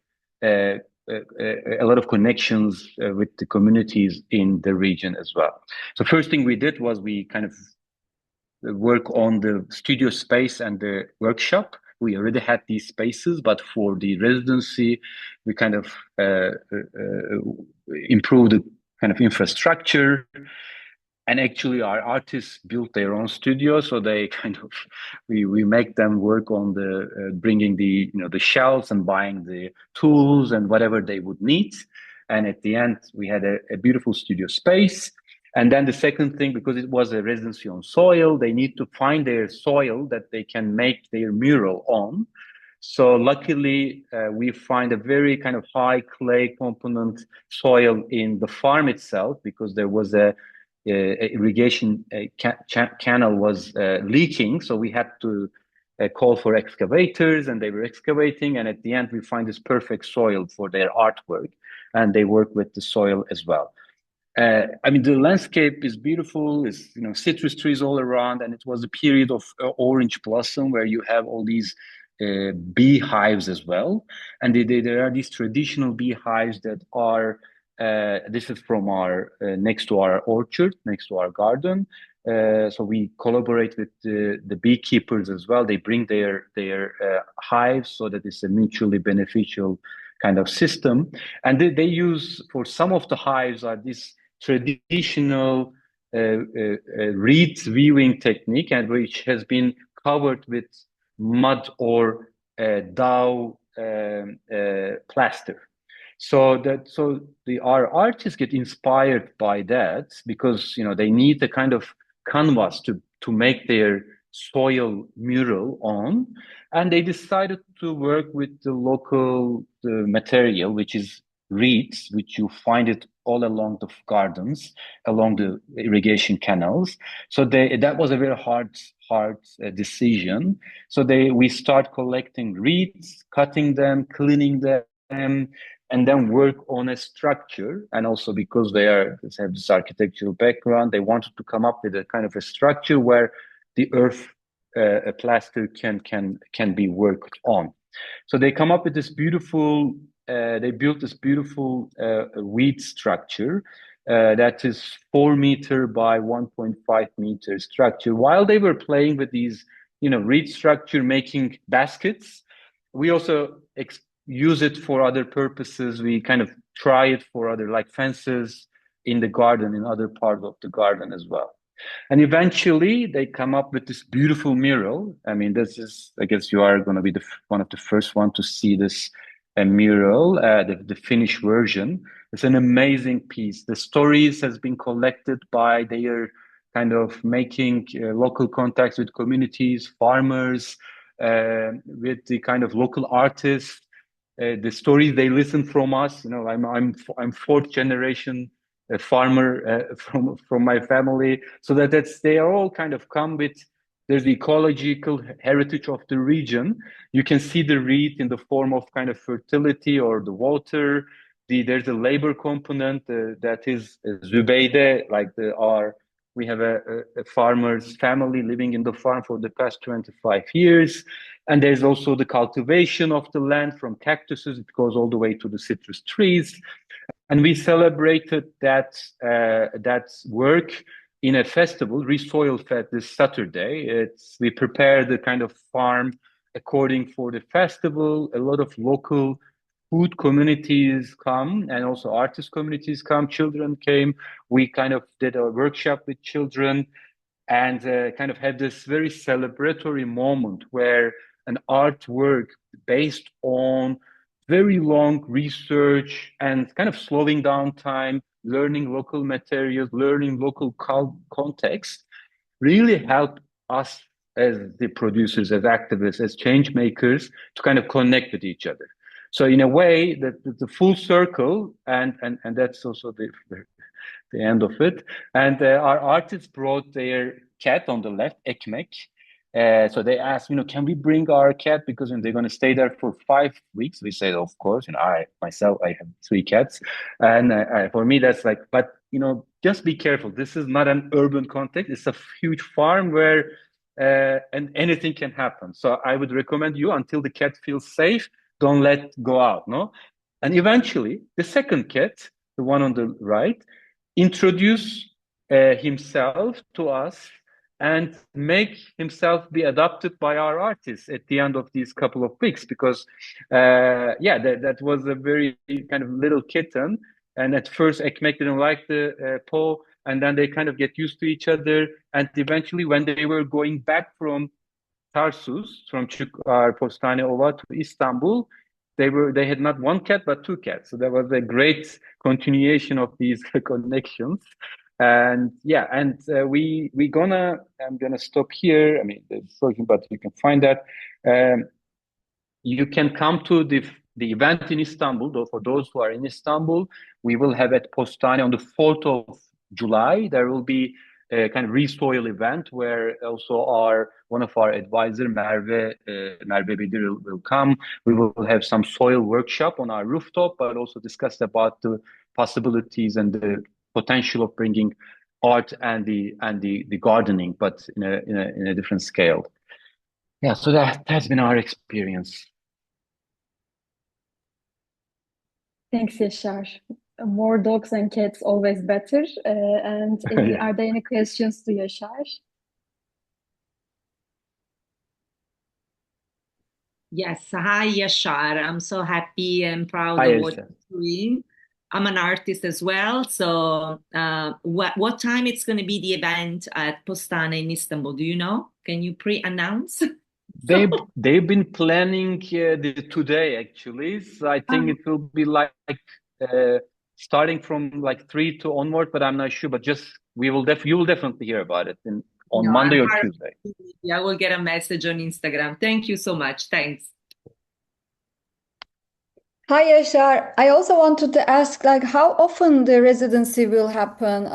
connections with the communities in the region as well. So first thing we did was we kind of work on the studio space and the workshop. We already had these spaces, but for the residency, we kind of improved the kind of infrastructure. And actually, our artists built their own studio, so they kind of we make them work on the bringing the the shelves and buying the tools and whatever they would need. And at the end, we had a beautiful studio space. And then the second thing, because it was a residency on soil, they need to find their soil that they can make their mural on. So luckily, we find a very kind of high clay component soil in the farm itself, because there was a irrigation canal was leaking, so we had to call for excavators, and they were excavating, and at the end we find this perfect soil for their artwork, and they work with the soil as well. I mean, the landscape is beautiful. It's citrus trees all around, and it was a period of orange blossom where you have all these beehives as well, and there are these traditional beehives that are. This is from our next to our orchard, next to our garden. So we collaborate with the beekeepers as well. They bring their hives, so that it's a mutually beneficial kind of system. And they use, for some of the hives, are this traditional reed weaving technique, and which has been covered with mud or dough plaster. So our artists get inspired by that because they need a kind of canvas to make their soil mural on, and they decided to work with the local material, which is reeds, which you find it all along the gardens, along the irrigation canals. So that was a very hard decision. So we start collecting reeds, cutting them, cleaning them, and then work on a structure. And also because they have this architectural background, they wanted to come up with a kind of a structure where the earth plaster can be worked on. So they come up with this beautiful. They built this beautiful weed structure that is 4 meter by 1.5 meter structure. While they were playing with these, reed structure, making baskets, we also use it for other purposes. We kind of try it for other, like fences in the garden, in other parts of the garden as well. And eventually they come up with this beautiful mural. I mean, I guess you are going to be one of the first one to see this mural, the finished version. It's an amazing piece. The stories has been collected by their kind of making local contacts with communities, farmers, with the kind of local artists. The stories they listen from us. I'm fourth generation farmer from my family, so they are all kind of come with. There's the ecological heritage of the region. You can see the reed in the form of kind of fertility or the water. There's a labor component that is Zübeyde, like we have a farmer's family living in the farm for the past 25 years. And there's also the cultivation of the land from cactuses. It goes all the way to the citrus trees. And we celebrated that work in a festival, Resoil Fest, this Saturday. We prepare the kind of farm according for the festival. A lot of local food communities come, and also artist communities come. Children came. We kind of did a workshop with children, and kind of had this very celebratory moment where an artwork based on very long research and kind of slowing down time, learning local materials, learning local context, really helped us as the producers, as activists, as change makers to kind of connect with each other. So in a way, the full circle, and that's also the end of it. And our artists brought their cat on the left, Ekmek. So they asked, can we bring our cat because they're going to stay there for 5 weeks? We said, of course. I have 3 cats, and for me that's like, but just be careful. This is not an urban context. It's a huge farm where and anything can happen. So I would recommend you, until the cat feels safe, don't let go out. No, and eventually the second cat, the one on the right, introduce himself to us and make himself be adopted by our artists at the end of these couple of weeks, because that was a very kind of little kitten, and at first Ekmek didn't like the paw, and then they kind of get used to each other, and eventually when they were going back from Tarsus, from Postane Ova to Istanbul, they had not 1 cat but 2 cats. So there was a great continuation of these connections. And I'm gonna stop here. I mean, there's talking, but you can find that. You can come to the event in Istanbul. Though for those who are in Istanbul, we will have at Postane on the 4th of July. There will be a kind of resoil event where also one of our advisors, Merve Bedir, will come. We will have some soil workshop on our rooftop, but also discuss about the possibilities and the potential of bringing art and the gardening, but in a different scale. Yeah, so that has been our experience. Thanks, Yaşar. More dogs and cats always better. Are there any questions to Yaşar? Yes. Hi, Yaşar. I'm so happy and proud Hi, of what Yaşar. you're doing. I'm an artist as well. So what time it's going to be the event at Postane in Istanbul? Do you know? Can you pre-announce? They've been planning today actually. So I think it will be like starting from like 3 to onward, but I'm not sure. But just you will definitely hear about it on No, Monday or Tuesday. I will get a message on Instagram. Thank you so much. Thanks. Hi, Yaşar. I also wanted to ask, like, how often the residency will happen,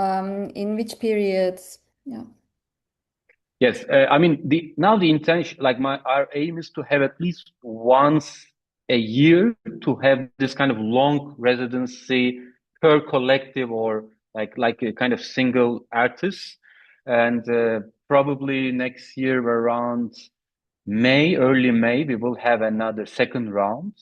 in which periods? Yeah. Yes, I mean the intention, like our aim is to have at least once a year to have this kind of long residency per collective or like a kind of single artist, and probably next year around early May, we will have another second round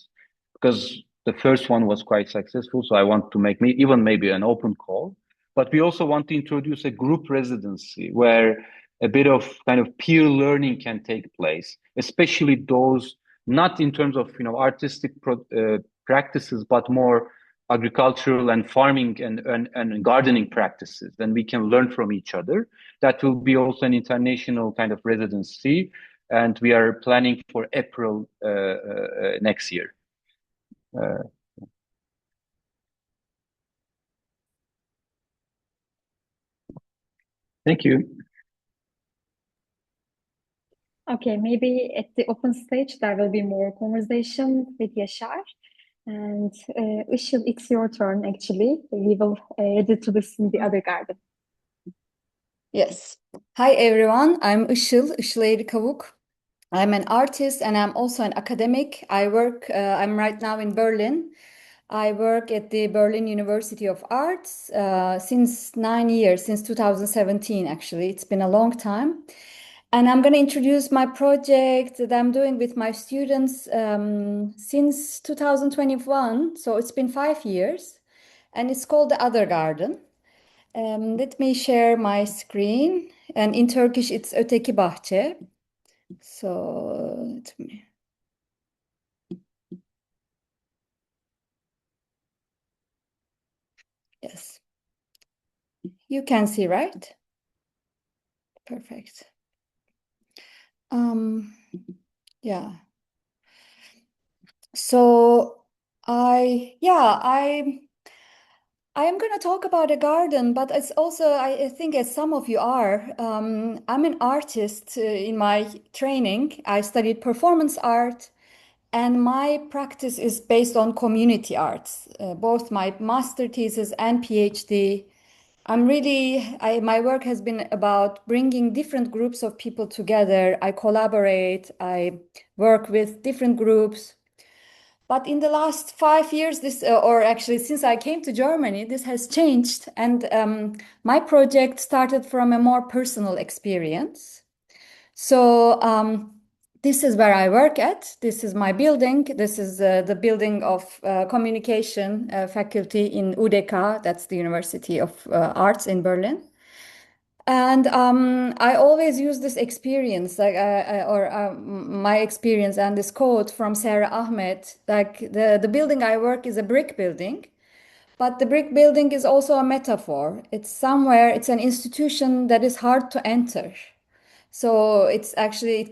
because the first one was quite successful. So I want to make maybe an open call, but we also want to introduce a group residency where a bit of kind of peer learning can take place, especially those not in terms of artistic practices, but more agricultural and farming and gardening practices. Then we can learn from each other. That will be also an international kind of residency, and we are planning for April next year. Thank you. Okay, maybe at the open stage there will be more conversation with Yaşar. And Işıl, it's your turn actually. We will ready to listen the other garden. Yes. Hi, everyone. I'm Işıl Eğrikavuk. I'm an artist and I'm also an academic. I'm right now in Berlin. I work at the Berlin University of Arts since 9 years, since 2017, actually. It's been a long time. And I'm going to introduce my project that I'm doing with my students since 2021. So it's been 5 years. And it's called The Other Garden. Let me share my screen. And in Turkish, it's Öteki Bahçe. So let me. Yes. You can see, right? Perfect. Yeah. So I am going to talk about a garden, but it's also, I think, as some of you are, I'm an artist in my training. I studied performance art, and my practice is based on community arts, both my master thesis and PhD. My work has been about bringing different groups of people together. I collaborate, I work with different groups. But in the last 5 years, or actually since I came to Germany, this has changed. And my project started from a more personal experience. So this is where I work at. This is my building. This is the building of communication faculty in UDK. That's the University of Arts in Berlin. And I always use this experience, my experience and this quote from Sarah Ahmed, like the building I work is a brick building, but the brick building is also a metaphor. It's an institution that is hard to enter. So it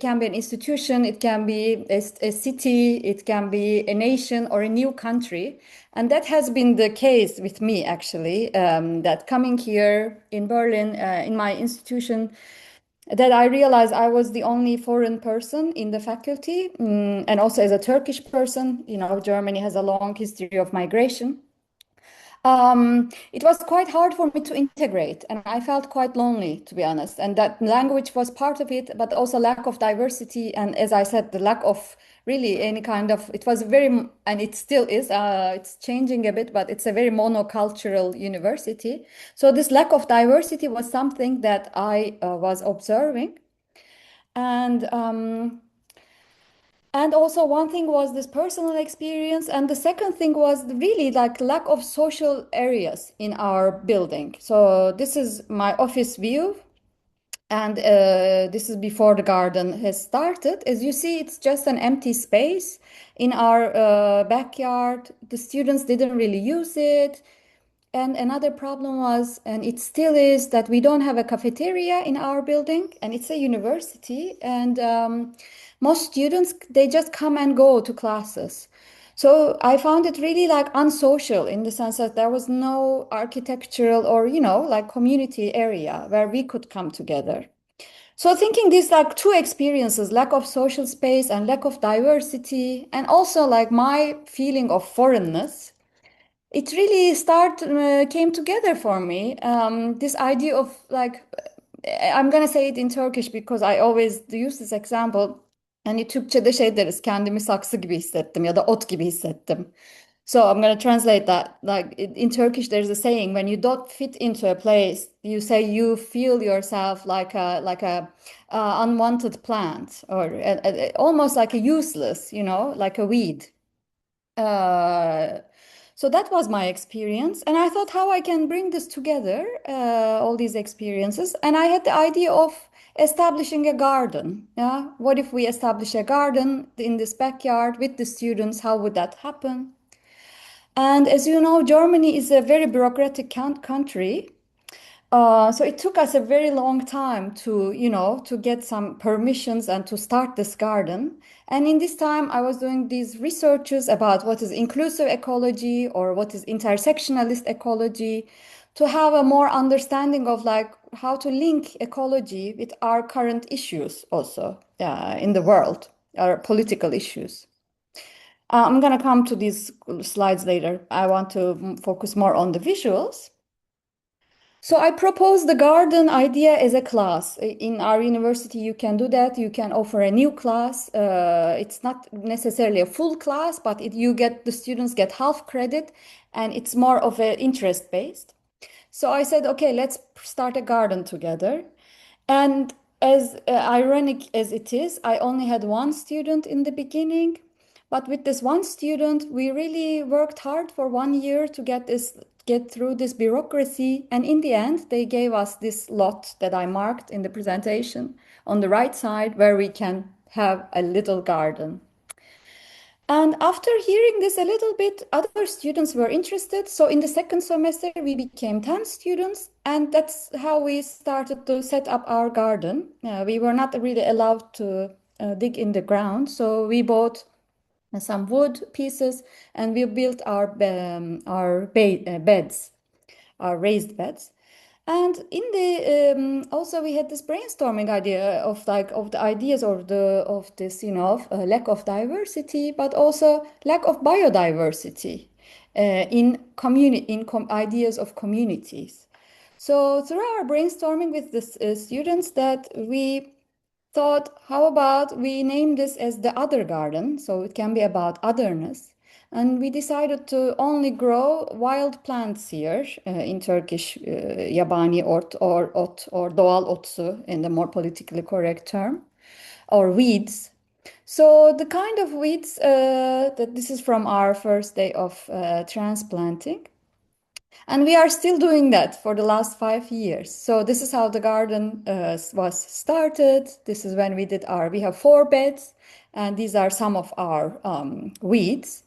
can be an institution, it can be a city, it can be a nation or a new country. And that has been the case with me, actually, that coming here in Berlin, in my institution, that I realized I was the only foreign person in the faculty, and also as a Turkish person. Germany has a long history of migration. It was quite hard for me to integrate, and I felt quite lonely, to be honest. And that language was part of it, but also lack of diversity. And as I said, the lack of really any kind of, it was and it still is, it's changing a bit, but it's a very monocultural university. So this lack of diversity was something that I was observing. And also one thing was this personal experience, and the second thing was really like lack of social areas in our building. So this is my office view. And this is before the garden has started. As you see, it's just an empty space in our backyard. The students didn't really use it. And another problem was, and it still is, that we don't have a cafeteria in our building, and it's a university. And most students, they just come and go to classes. So I found it really like unsocial in the sense that there was no architectural or, like community area where we could come together. So thinking these like two experiences, lack of social space and lack of diversity, and also like my feeling of foreignness, it really came together for me. This idea of like, I'm gonna say it in Turkish because I always use this example. Hani Türkçe'de şey deriz, kendimi saksı gibi hissettim ya da ot gibi hissettim. So I'm gonna translate that. Like in Turkish, there's a saying: when you don't fit into a place, you say you feel yourself like a unwanted plant, or almost like a useless, like a weed. So that was my experience, and I thought how I can bring this together, all these experiences, and I had the idea of establishing a garden. Yeah, what if we establish a garden in this backyard with the students? How would that happen? And as you know, Germany is a very bureaucratic country. So it took us a very long time to get some permissions and to start this garden. And in this time, I was doing these researches about what is inclusive ecology or what is intersectionalist ecology, to have a more understanding of like how to link ecology with our current issues also in the world, our political issues. I'm going to come to these slides later. I want to focus more on the visuals. So I propose the garden idea as a class. In our university, you can do that. You can offer a new class. It's not necessarily a full class, but the students get half credit, and it's more of an interest based. So I said, okay, let's start a garden together. And as ironic as it is, I only had one student in the beginning. But with this one student, we really worked hard for 1 year to get through this bureaucracy. And in the end, they gave us this lot that I marked in the presentation on the right side, where we can have a little garden. And after hearing this a little bit, other students were interested. So in the second semester, we became 10 students. And that's how we started to set up our garden. We were not really allowed to dig in the ground. So we bought some wood pieces, and we built our beds, our raised beds. And in the also we had this brainstorming idea of the ideas of this lack of diversity, but also lack of biodiversity in ideas of communities. So through our brainstorming with the students, that we thought, how about we name this as the other garden, so it can be about otherness. And we decided to only grow wild plants here, in Turkish, yabani ot or doğal otsu in the more politically correct term, or weeds. So the kind of weeds that this is from our first day of transplanting. And we are still doing that for the last 5 years. So this is how the garden was started. This is when we have 4 beds, and these are some of our weeds.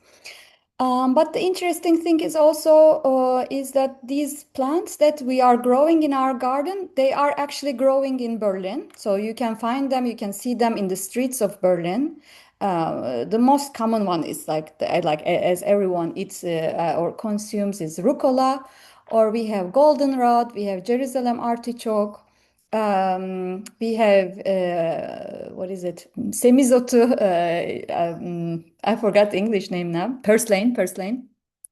But the interesting thing is also is that these plants that we are growing in our garden, they are actually growing in Berlin. So you can find them, you can see them in the streets of Berlin. The most common one is as everyone eats or consumes is rucola, or we have goldenrod, we have Jerusalem artichoke, we have what is it? Semizotu. I forgot the English name now. Purslane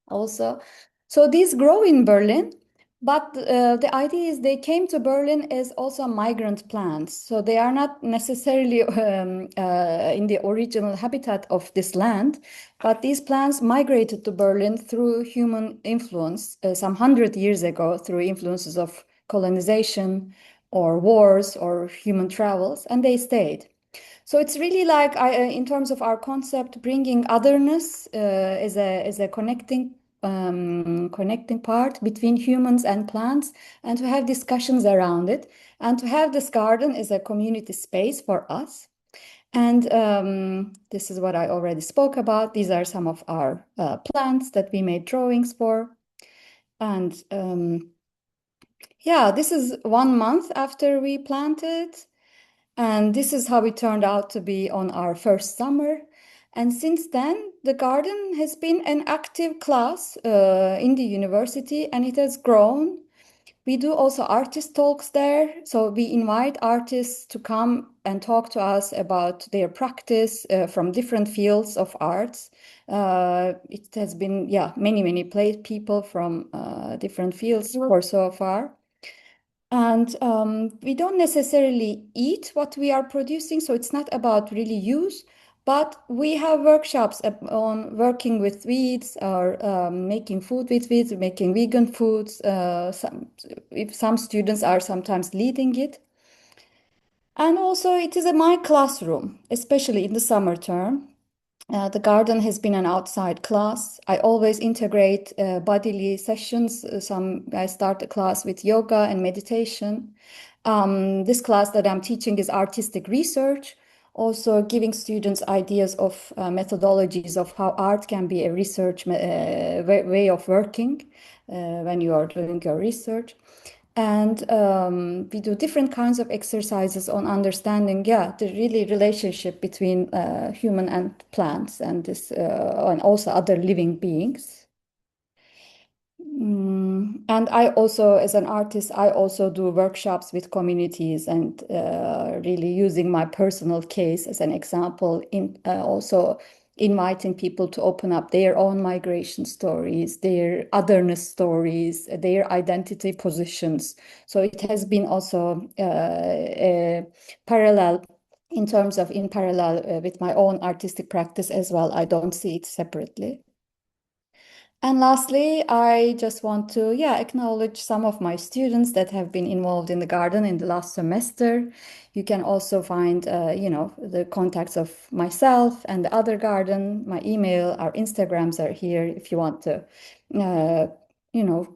also. So these grow in Berlin, but the idea is they came to Berlin as also migrant plants. So they are not necessarily in the original habitat of this land, but these plants migrated to Berlin through human influence some 100 years ago, through influences of colonization or wars or human travels, and they stayed. So it's really like, in terms of our concept, bringing otherness as a connecting connecting part between humans and plants, and to have discussions around it, and to have this garden as a community space for us. And this is what I already spoke about. These are some of our plants that we made drawings for. And yeah, this is 1 month after we planted. And this is how it turned out to be on our first summer. And since then, the garden has been an active class in the university, and it has grown. We do also artist talks there. So we invite artists to come and talk to us about their practice from different fields of arts. It has been, yeah, many people from different fields for so far. And we don't necessarily eat what we are producing, so it's not about really use, but we have workshops on working with weeds or making food with weeds, making vegan foods. If some students are sometimes leading it. And also it is my classroom, especially in the summer term. The garden has been an outside class. I always integrate bodily sessions. I start a class with yoga and meditation. This class that I'm teaching is artistic research, also giving students ideas of methodologies of how art can be a research way of working when you are doing your research. And we do different kinds of exercises on understanding, the really relationship between human and plants and this, and also other living beings. And I also, as an artist, I also do workshops with communities and really using my personal case as an example in also inviting people to open up their own migration stories, their otherness stories, their identity positions. So it has been also a parallel in parallel with my own artistic practice as well. I don't see it separately. And lastly, I just want to acknowledge some of my students that have been involved in the garden in the last semester. You can also find, the contacts of myself and the other garden. My email, our Instagrams are here if you want to,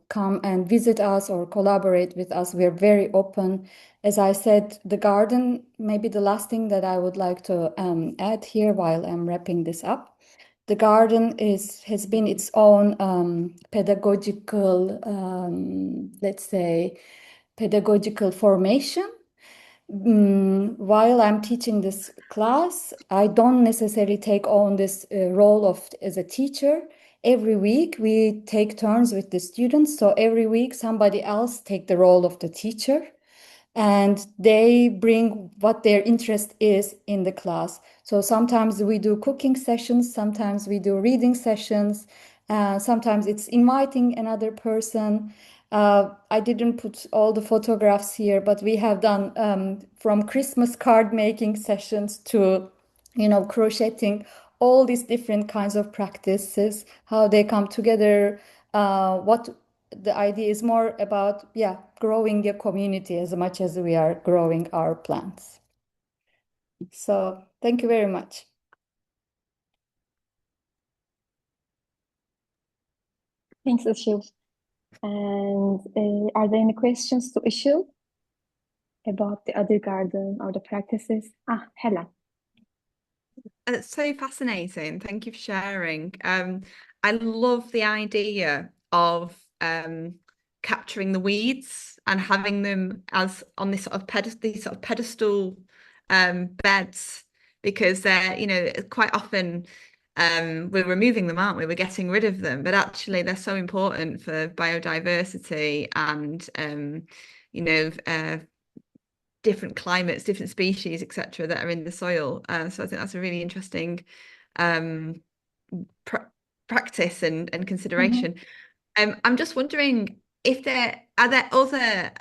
come and visit us or collaborate with us. We're very open. As I said, the garden, maybe the last thing that I would like to add here while I'm wrapping this up. The garden has been its own pedagogical, let's say, pedagogical formation. While I'm teaching this class, I don't necessarily take on this role as a teacher. Every week we take turns with the students. So every week somebody else take the role of the teacher. And they bring what their interest is in the class. So sometimes we do cooking sessions, sometimes we do reading sessions, sometimes it's inviting another person. I didn't put all the photographs here, but we have done from Christmas card making sessions to, crocheting, all these different kinds of practices, how they come together, what the idea is more about, growing a community as much as we are growing our plants. So thank you very much. Thanks, Işıl. And are there any questions to Işıl about the other garden or the practices? Helen. It's so fascinating. Thank you for sharing. I love the idea of capturing the weeds and having them as on this sort of pedestal beds, because they're, quite often we're removing them, aren't we? We're getting rid of them, but actually they're so important for biodiversity and different climates, different species, etc., that are in the soil. So I think that's a really interesting practice and consideration. I'm just wondering if there are other,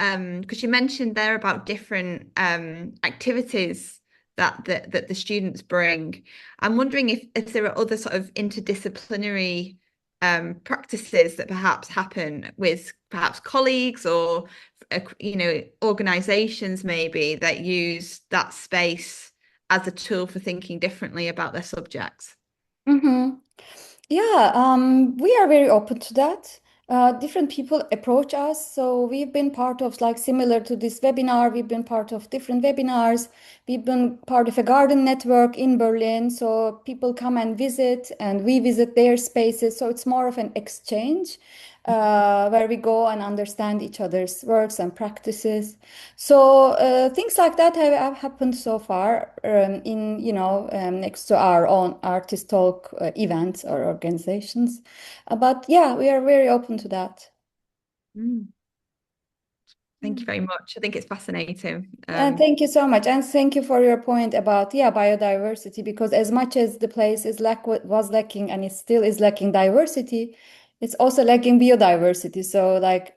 because you mentioned there about different activities that the students bring. I'm wondering if there are other sort of interdisciplinary practices that perhaps happen with perhaps colleagues or organizations maybe that use that space as a tool for thinking differently about their subjects. Yeah, we are very open to that. Different people approach us, so we've been part of like similar to this webinar. We've been part of different webinars. We've been part of a garden network in Berlin, so people come and visit, and we visit their spaces. So it's more of an exchange where we go and understand each other's works and practices. So things like that have happened so far in, next to our own artist talk events or organizations. But yeah, we are very open to that. Mm. Thank you very much. I think it's fascinating. And thank you so much. And thank you for your point about, biodiversity, because as much as the place was lacking and it still is lacking diversity, it's also lacking biodiversity. So like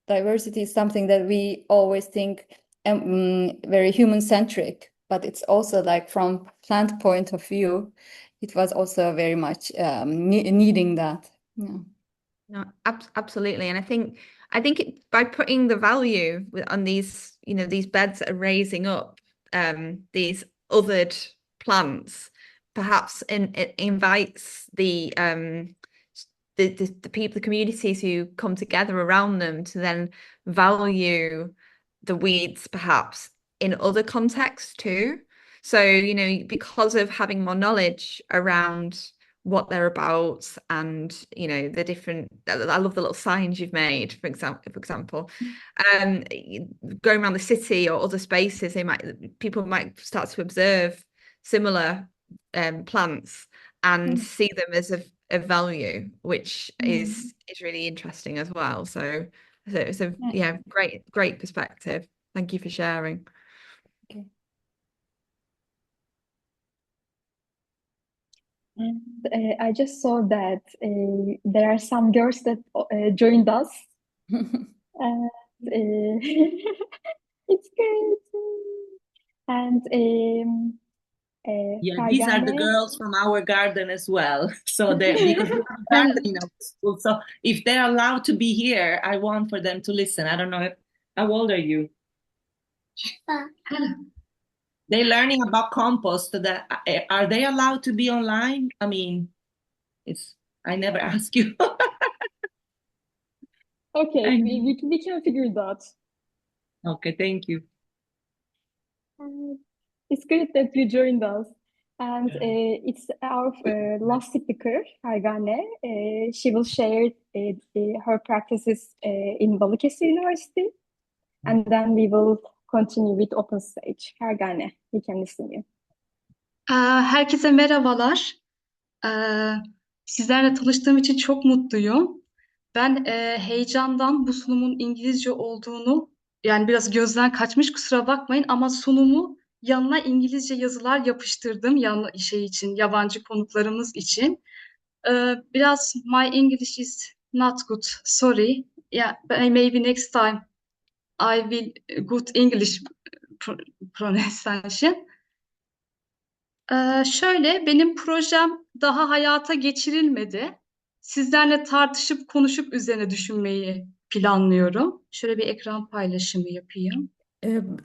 diversity is something that we always think very human centric, but it's also like from plant point of view, it was also very much needing that. Yeah. No, absolutely. And by putting the value on these, these beds that are raising up these othered plants, perhaps it invites the people, the communities who come together around them to then value the weeds perhaps in other contexts too. So, because of having more knowledge around what they're about, and the different, I love the little signs you've made, for example, going around the city or other spaces, people might start to observe similar plants and see them as of value, which is really interesting as well. So yeah, great perspective. Thank you for sharing. Okay. And I just saw that there are some girls that joined us. And it's great. And Yeah, these are the Fergana. girls from our garden as well. So because we have a garden in our school. So if they're allowed to be here, I want for them to listen. I don't know how old are you? They're learning about compost. Are they allowed to be online? I mean, I never ask you. Okay, we can figure it out. Okay, thank you. It's great that you joined us. And it's our last speaker, Fergana. She will share her practices in Balıkesir University. And then we will continue with open stage. Fergana, we can listen to you. Herkese merhabalar. Sizlerle tanıştığım için çok mutluyum. Ben heyecandan bu sunumun İngilizce olduğunu, yani biraz gözden kaçmış, kusura bakmayın, ama sunumu yanına İngilizce yazılar yapıştırdım yabancı konuklarımız için. Biraz my English is not good, sorry. Yeah, maybe next time I will good English pronunciation. Şöyle, benim projem daha hayata geçirilmedi. Sizlerle tartışıp konuşup üzerine düşünmeyi planlıyorum. Şöyle bir ekran paylaşımı yapayım.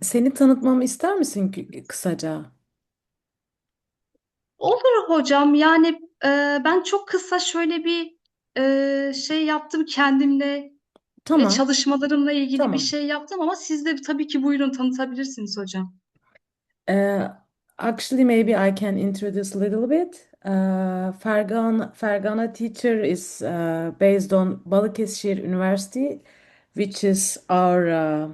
Seni tanıtmamı ister misin kısaca? Olur hocam. Yani ben çok kısa şöyle bir şey yaptım kendimle ve Tamam, çalışmalarımla ilgili bir tamam. şey yaptım, ama siz de tabii ki buyurun tanıtabilirsiniz hocam. Actually, maybe I can introduce a little bit. Fergana teacher is based on Balıkesir University, which is our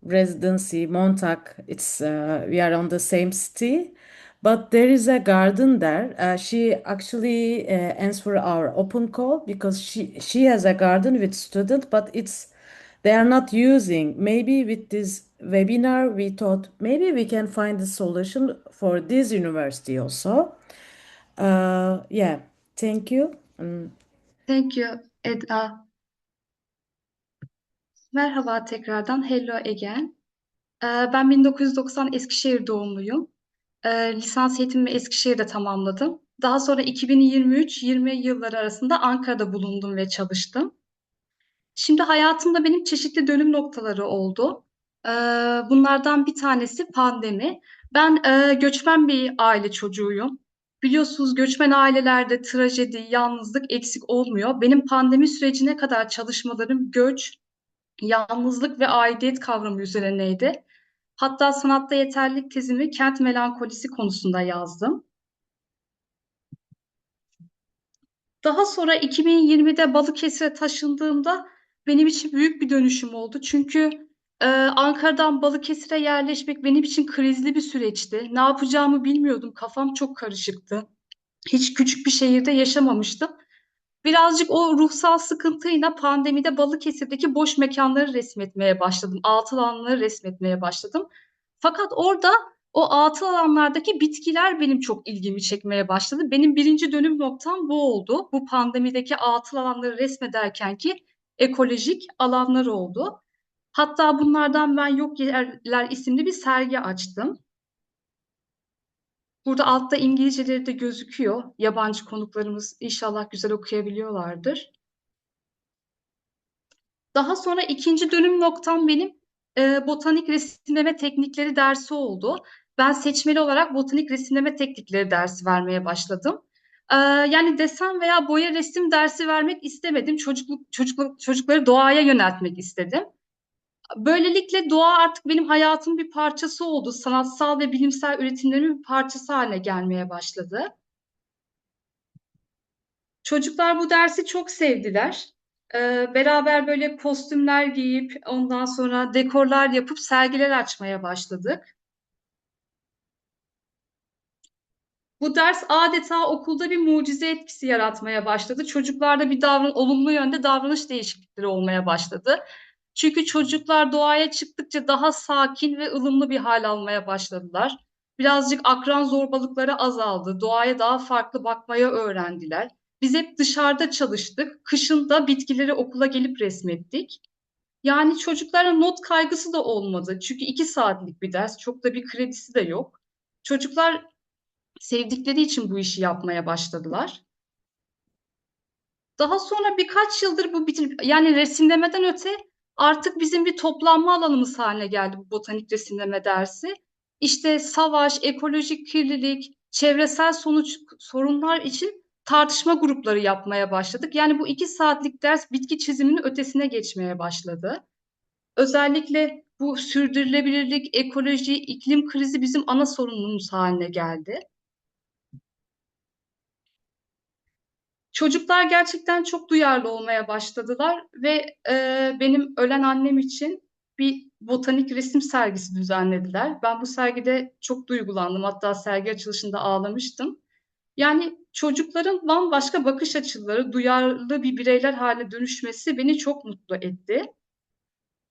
residency, Montag. It's we are on the same city, but there is a garden there. She actually answered our open call because she has a garden with student, but they are not using. Maybe with this webinar, we thought maybe we can find a solution for this university also. Yeah, thank you. Thank you, Eda. Merhaba tekrardan. Hello again. Ben 1990 Eskişehir doğumluyum. Lisans eğitimimi Eskişehir'de tamamladım. Daha sonra 2023-20 yılları arasında Ankara'da bulundum ve çalıştım. Şimdi hayatımda benim çeşitli dönüm noktaları oldu. Bunlardan bir tanesi pandemi. Ben göçmen bir aile çocuğuyum. Biliyorsunuz göçmen ailelerde trajedi, yalnızlık eksik olmuyor. Benim pandemi sürecine kadar çalışmalarım göç, yalnızlık ve aidiyet kavramı üzerineydi. Hatta sanatta yeterlilik tezimi kent melankolisi konusunda yazdım. Daha sonra 2020'de Balıkesir'e taşındığımda benim için büyük bir dönüşüm oldu. Çünkü Ankara'dan Balıkesir'e yerleşmek benim için krizli bir süreçti. Ne yapacağımı bilmiyordum. Kafam çok karışıktı. Hiç küçük bir şehirde yaşamamıştım. Birazcık o ruhsal sıkıntıyla pandemide Balıkesir'deki boş mekanları resmetmeye başladım. Atıl alanları resmetmeye başladım. Fakat orada o atıl alanlardaki bitkiler benim çok ilgimi çekmeye başladı. Benim birinci dönüm noktam bu oldu. Bu pandemideki atıl alanları resmederken ki ekolojik alanlar oldu. Hatta bunlardan ben Yok Yerler isimli bir sergi açtım. Burada altta İngilizceleri de gözüküyor. Yabancı konuklarımız inşallah güzel okuyabiliyorlardır. Daha sonra ikinci dönüm noktam benim botanik resimleme teknikleri dersi oldu. Ben seçmeli olarak botanik resimleme teknikleri dersi vermeye başladım. Yani desen veya boya resim dersi vermek istemedim. Çocukları doğaya yöneltmek istedim. Böylelikle doğa artık benim hayatımın bir parçası oldu. Sanatsal ve bilimsel üretimlerimin bir parçası haline gelmeye başladı. Çocuklar bu dersi çok sevdiler. Beraber böyle kostümler giyip ondan sonra dekorlar yapıp sergiler açmaya başladık. Bu ders adeta okulda bir mucize etkisi yaratmaya başladı. Çocuklarda bir olumlu yönde davranış değişiklikleri olmaya başladı. Çünkü çocuklar doğaya çıktıkça daha sakin ve ılımlı bir hal almaya başladılar. Birazcık akran zorbalıkları azaldı. Doğaya daha farklı bakmaya öğrendiler. Biz hep dışarıda çalıştık. Kışın da bitkileri okula gelip resmettik. Yani çocuklara not kaygısı da olmadı. Çünkü 2 saatlik bir ders, çok da bir kredisi de yok. Çocuklar sevdikleri için bu işi yapmaya başladılar. Daha sonra birkaç yıldır yani resimlemeden öte artık bizim bir toplanma alanımız haline geldi bu botanik resimleme dersi. İşte savaş, ekolojik kirlilik, çevresel sorunlar için tartışma grupları yapmaya başladık. Yani bu 2 saatlik ders bitki çiziminin ötesine geçmeye başladı. Özellikle bu sürdürülebilirlik, ekoloji, iklim krizi bizim ana sorunumuz haline geldi. Çocuklar gerçekten çok duyarlı olmaya başladılar ve benim ölen annem için bir botanik resim sergisi düzenlediler. Ben bu sergide çok duygulandım. Hatta sergi açılışında ağlamıştım. Yani çocukların bambaşka bakış açıları, duyarlı bir bireyler haline dönüşmesi beni çok mutlu etti.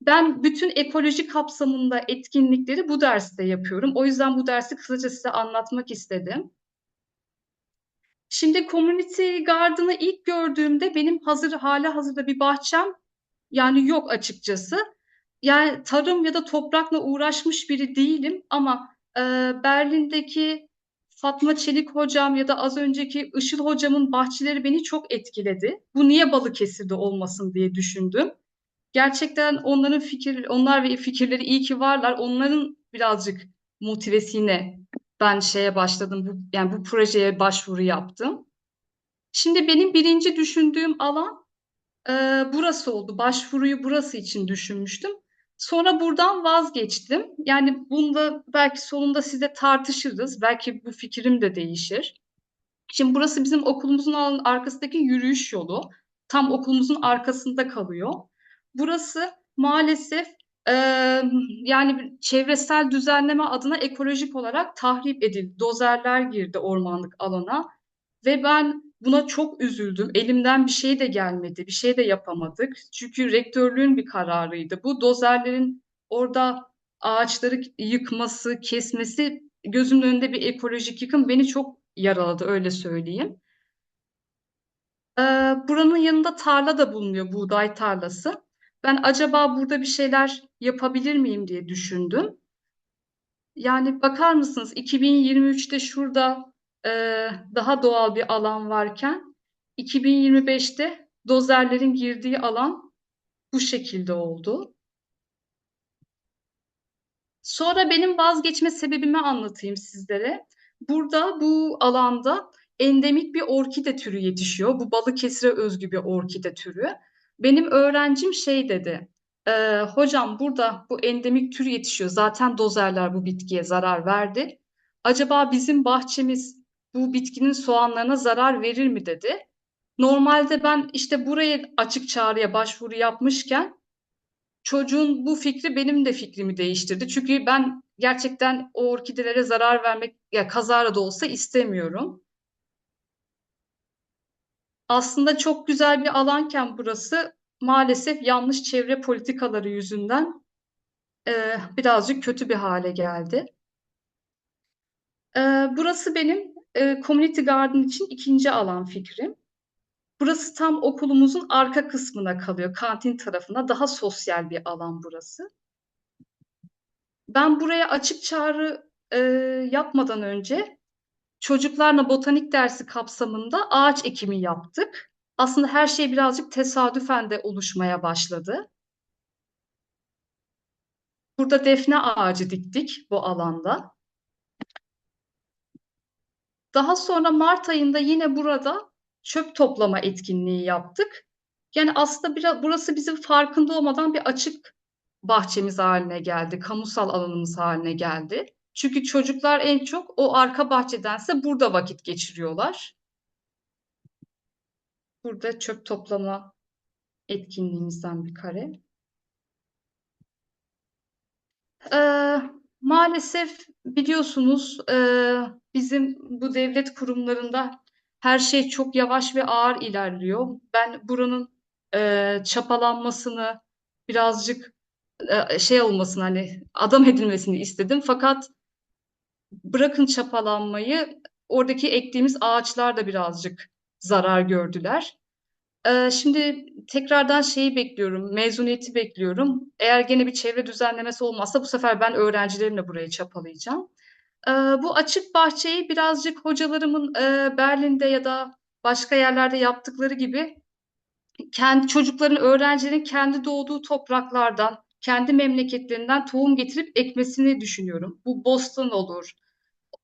Ben bütün ekoloji kapsamında etkinlikleri bu derste yapıyorum. O yüzden bu dersi kısaca size anlatmak istedim. Şimdi Community Garden'ı ilk gördüğümde benim hala hazırda bir bahçem yani yok açıkçası. Yani tarım ya da toprakla uğraşmış biri değilim ama Berlin'deki Fatma Çelik hocam ya da az önceki Işıl hocamın bahçeleri beni çok etkiledi. Bu niye Balıkesir'de olmasın diye düşündüm. Gerçekten onlar ve fikirleri iyi ki varlar. Onların birazcık motivesiyle ben yani bu projeye başvuru yaptım. Şimdi benim birinci düşündüğüm alan burası oldu. Başvuruyu burası için düşünmüştüm. Sonra buradan vazgeçtim. Yani bunda belki sonunda size tartışırız. Belki bu fikrim de değişir. Şimdi burası bizim okulumuzun arkasındaki yürüyüş yolu. Tam okulumuzun arkasında kalıyor. Burası maalesef e, yani çevresel düzenleme adına ekolojik olarak tahrip edildi. Dozerler girdi ormanlık alana. Ve ben buna çok üzüldüm. Elimden bir şey de gelmedi, bir şey de yapamadık. Çünkü rektörlüğün bir kararıydı. Bu dozerlerin orada ağaçları yıkması, kesmesi gözümün önünde bir ekolojik yıkım beni çok yaraladı, öyle söyleyeyim. Ee, Buranın yanında tarla da bulunuyor, buğday tarlası. Ben acaba burada bir şeyler yapabilir miyim diye düşündüm. Yani bakar mısınız 2023'te şurada e, daha doğal bir alan varken 2025'te dozerlerin girdiği alan bu şekilde oldu. Sonra benim vazgeçme sebebimi anlatayım sizlere. Burada bu alanda endemik bir orkide türü yetişiyor. Bu Balıkesir'e özgü bir orkide türü. Benim öğrencim şey dedi. Hocam burada bu endemik tür yetişiyor. Zaten dozerler bu bitkiye zarar verdi. Acaba bizim bahçemiz bu bitkinin soğanlarına zarar verir mi dedi. Normalde ben işte buraya açık çağrıya başvuru yapmışken çocuğun bu fikri benim de fikrimi değiştirdi. Çünkü ben gerçekten o orkidelere zarar vermek ya kazara da olsa istemiyorum. Aslında çok güzel bir alanken burası maalesef yanlış çevre politikaları yüzünden birazcık kötü bir hale geldi. Burası benim Community Garden için ikinci alan fikrim. Burası tam okulumuzun arka kısmına kalıyor, kantin tarafına. Daha sosyal bir alan burası. Ben buraya açık çağrı yapmadan önce çocuklarla botanik dersi kapsamında ağaç ekimi yaptık. Aslında her şey birazcık tesadüfen de oluşmaya başladı. Burada defne ağacı diktik bu alanda. Daha sonra Mart ayında yine burada çöp toplama etkinliği yaptık. Yani aslında biraz burası bizim farkında olmadan bir açık bahçemiz haline geldi, kamusal alanımız haline geldi. Çünkü çocuklar en çok o arka bahçedense burada vakit geçiriyorlar. Burada çöp toplama etkinliğimizden bir kare. Maalesef biliyorsunuz bizim bu devlet kurumlarında her şey çok yavaş ve ağır ilerliyor. Ben buranın çapalanmasını birazcık şey olmasını hani adam edilmesini istedim. Fakat bırakın çapalanmayı oradaki ektiğimiz ağaçlar da birazcık zarar gördüler. Şimdi tekrardan şeyi bekliyorum, mezuniyeti bekliyorum. Eğer gene bir çevre düzenlemesi olmazsa bu sefer ben öğrencilerimle burayı çapalayacağım. Bu açık bahçeyi birazcık hocalarımın Berlin'de ya da başka yerlerde yaptıkları gibi kendi çocukların, öğrencilerin kendi doğduğu topraklardan, kendi memleketlerinden tohum getirip ekmesini düşünüyorum. Bu bostan olur,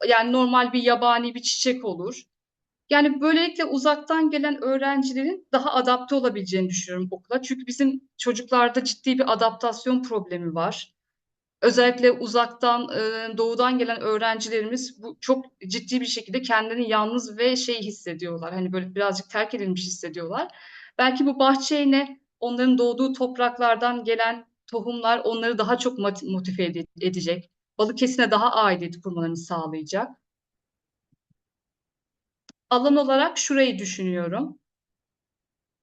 yani normal bir yabani bir çiçek olur. Yani böylelikle uzaktan gelen öğrencilerin daha adapte olabileceğini düşünüyorum okula. Çünkü bizim çocuklarda ciddi bir adaptasyon problemi var. Özellikle uzaktan, doğudan gelen öğrencilerimiz bu çok ciddi bir şekilde kendilerini yalnız ve şey hissediyorlar. Hani böyle birazcık terk edilmiş hissediyorlar. Belki bu bahçeyle onların doğduğu topraklardan gelen tohumlar onları daha çok motive edecek. Balıkesir'e daha aidiyet kurmalarını sağlayacak. Alan olarak şurayı düşünüyorum.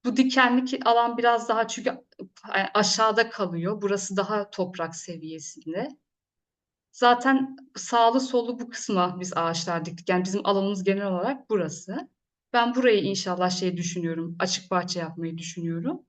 Bu dikenlik alan biraz daha çünkü aşağıda kalıyor. Burası daha toprak seviyesinde. Zaten sağlı sollu bu kısma biz ağaçlar diktik. Yani bizim alanımız genel olarak burası. Ben burayı inşallah şey düşünüyorum. Açık bahçe yapmayı düşünüyorum.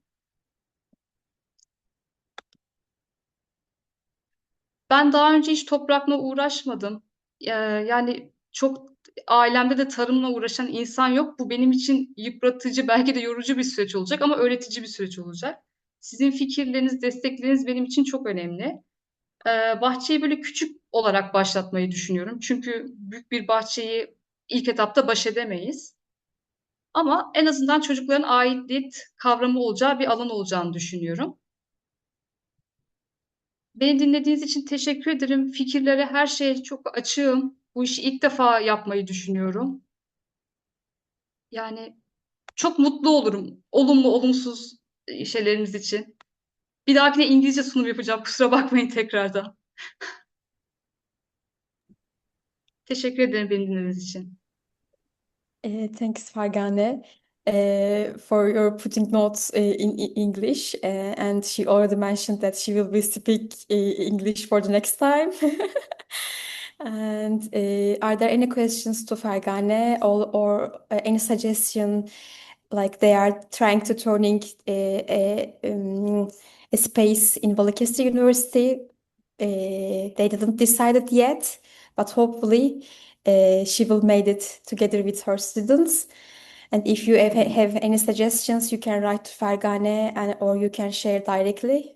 Ben daha önce hiç toprakla uğraşmadım. Yani çok ailemde de tarımla uğraşan insan yok. Bu benim için yıpratıcı, belki de yorucu bir süreç olacak ama öğretici bir süreç olacak. Sizin fikirleriniz, destekleriniz benim için çok önemli. Bahçeyi böyle küçük olarak başlatmayı düşünüyorum. Çünkü büyük bir bahçeyi ilk etapta baş edemeyiz. Ama en azından çocukların aidiyet kavramı olacağı bir alan olacağını düşünüyorum. Beni dinlediğiniz için teşekkür ederim. Fikirlere, her şeye çok açığım. Bu işi ilk defa yapmayı düşünüyorum. Yani çok mutlu olurum. Olumlu, olumsuz şeyleriniz için. Bir dahakine İngilizce sunum yapacağım. Kusura bakmayın tekrardan. Teşekkür ederim beni dinlediğiniz için. Thanks, Fergane, for your putting notes in English. And she already mentioned that she will be speak English for the next time. And are there any questions to Fergane or any suggestion, like they are trying to turning a space in Balıkesir University? They didn't decide it yet, but hopefully she will made it together with her students. And if you have any suggestions, you can write to Fergane or you can share directly.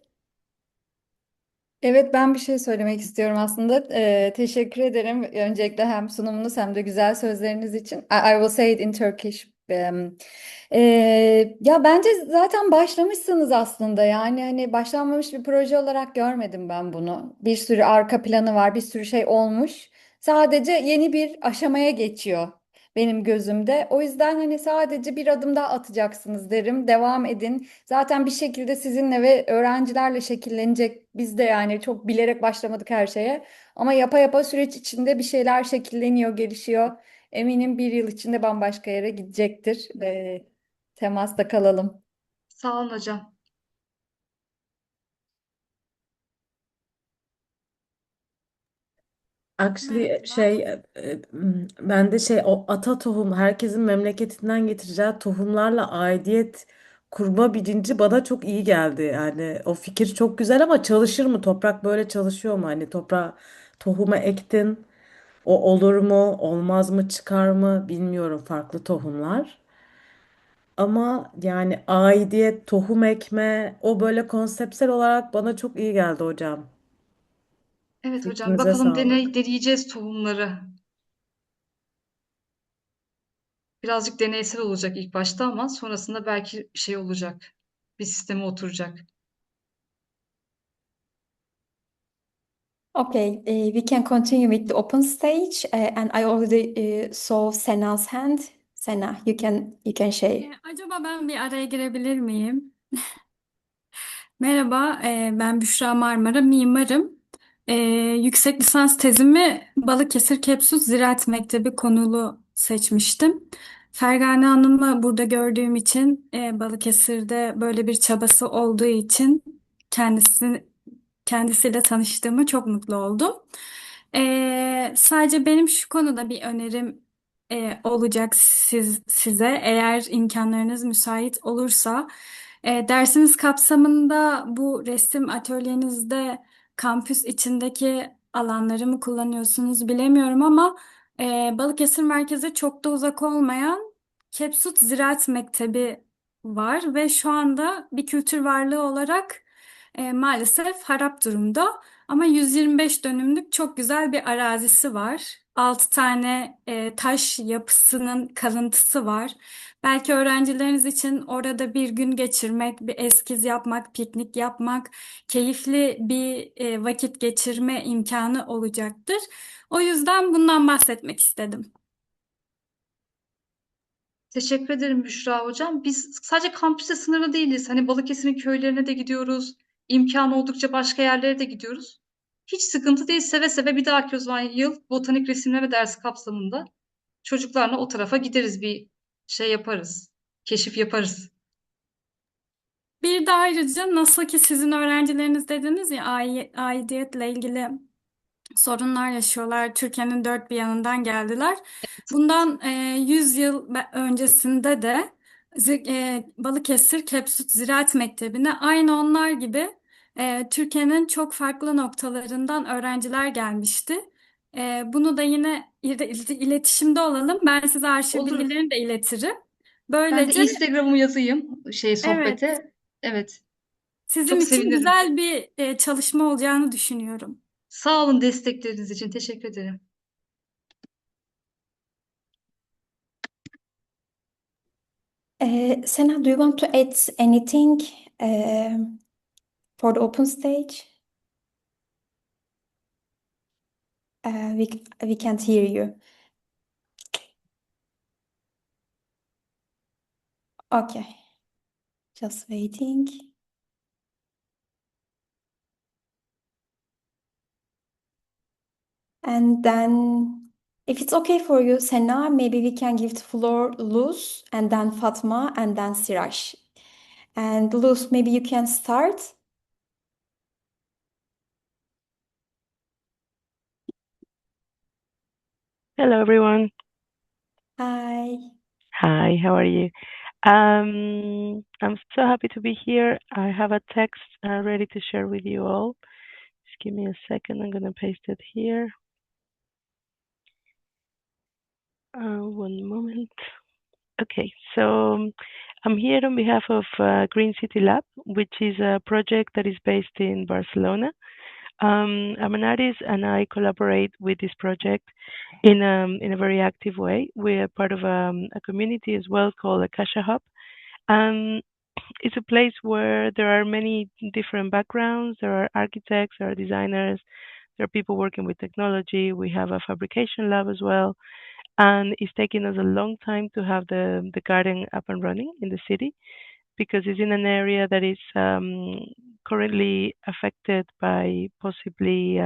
Evet, ben bir şey söylemek istiyorum aslında. Teşekkür ederim öncelikle hem sunumunuz hem de güzel sözleriniz için. I will say it in Turkish. Ya bence zaten başlamışsınız aslında, yani hani başlanmamış bir proje olarak görmedim ben bunu. Bir sürü arka planı var, bir sürü şey olmuş. Sadece yeni bir aşamaya geçiyor benim gözümde. O yüzden hani sadece bir adım daha atacaksınız derim. Devam edin. Zaten bir şekilde sizinle ve öğrencilerle şekillenecek. Biz de yani çok bilerek başlamadık her şeye. Ama yapa yapa süreç içinde bir şeyler şekilleniyor, gelişiyor. Eminim bir yıl içinde bambaşka yere gidecektir. Temasta kalalım. Sağ olun hocam. Actually ben de o ata tohum herkesin memleketinden getireceği tohumlarla aidiyet kurma bilinci bana çok iyi geldi. Yani o fikir çok güzel ama çalışır mı? Toprak böyle çalışıyor mu? Hani toprağa tohumu ektin. O olur mu? Olmaz mı? Çıkar mı? Bilmiyorum farklı tohumlar. Ama yani aidiyet, tohum ekme o böyle konseptsel olarak bana çok iyi geldi hocam. Evet hocam, Fikrinize bakalım sağlık. deneyeceğiz tohumları. Birazcık deneysel olacak ilk başta ama sonrasında belki bir şey olacak. Bir sisteme oturacak. Okay, we can continue with the open stage, and I already saw Sena's hand. Sena, you can share. Acaba ben bir araya girebilir miyim? Merhaba, ben Büşra Marmara, mimarım. E, Yüksek lisans tezimi Balıkesir Kepsut Ziraat Mektebi konulu seçmiştim. Fergana Hanım'ı burada gördüğüm için, Balıkesir'de böyle bir çabası olduğu için kendisiyle tanıştığıma çok mutlu oldum. Sadece benim şu konuda bir önerim olacak size, eğer imkanlarınız müsait olursa. Dersiniz kapsamında bu resim atölyenizde kampüs içindeki alanları mı kullanıyorsunuz bilemiyorum ama Balıkesir merkeze çok da uzak olmayan Kepsut Ziraat Mektebi var ve şu anda bir kültür varlığı olarak maalesef harap durumda. Ama 125 dönümlük çok güzel bir arazisi var. 6 tane taş yapısının kalıntısı var. Belki öğrencileriniz için orada bir gün geçirmek, bir eskiz yapmak, piknik yapmak, keyifli bir vakit geçirme imkanı olacaktır. O yüzden bundan bahsetmek istedim. Teşekkür ederim Büşra hocam. Biz sadece kampüse sınırlı değiliz. Hani Balıkesir'in köylerine de gidiyoruz. İmkan oldukça başka yerlere de gidiyoruz. Hiç sıkıntı değil. Seve seve bir dahaki o zaman yıl botanik resimleme dersi kapsamında çocuklarla o tarafa gideriz, bir şey yaparız. Keşif yaparız. Bir de ayrıca nasıl ki sizin öğrencileriniz dediniz ya aidiyetle ilgili sorunlar yaşıyorlar. Türkiye'nin dört bir yanından geldiler. Bundan 100 yıl öncesinde de Balıkesir Kepsut Ziraat Mektebi'ne aynı onlar gibi Türkiye'nin çok farklı noktalarından öğrenciler gelmişti. Bunu da yine iletişimde olalım. Ben size arşiv Olur. bilgilerini de iletirim. Ben de Böylece Instagram'ımı yazayım evet, sohbete. Evet. sizin Çok için sevinirim. güzel bir çalışma olacağını düşünüyorum. Sağ olun destekleriniz için. Teşekkür ederim. Sena, do you want to add anything for the open stage? We can't hear you. Okay, just waiting. And then, if it's okay for you, Sena, maybe we can give the floor Luz, and then Fatma, and then Sirash. And Luz, maybe you can start. Hello, everyone. Hi. Hi, how are you? I'm so happy to be here. I have a text ready to share with you all. Just give me a second. I'm going to paste it here. One moment. Okay, so I'm here on behalf of Green City Lab, which is a project that is based in Barcelona. I'm an artist and I collaborate with this project in a very active way. We are part of a community as well called Akasha Hub. And it's a place where there are many different backgrounds. There are architects, there are designers, there are people working with technology. We have a fabrication lab as well. And it's taken us a long time to have the garden up and running in the city because it's in an area that is currently affected by possibly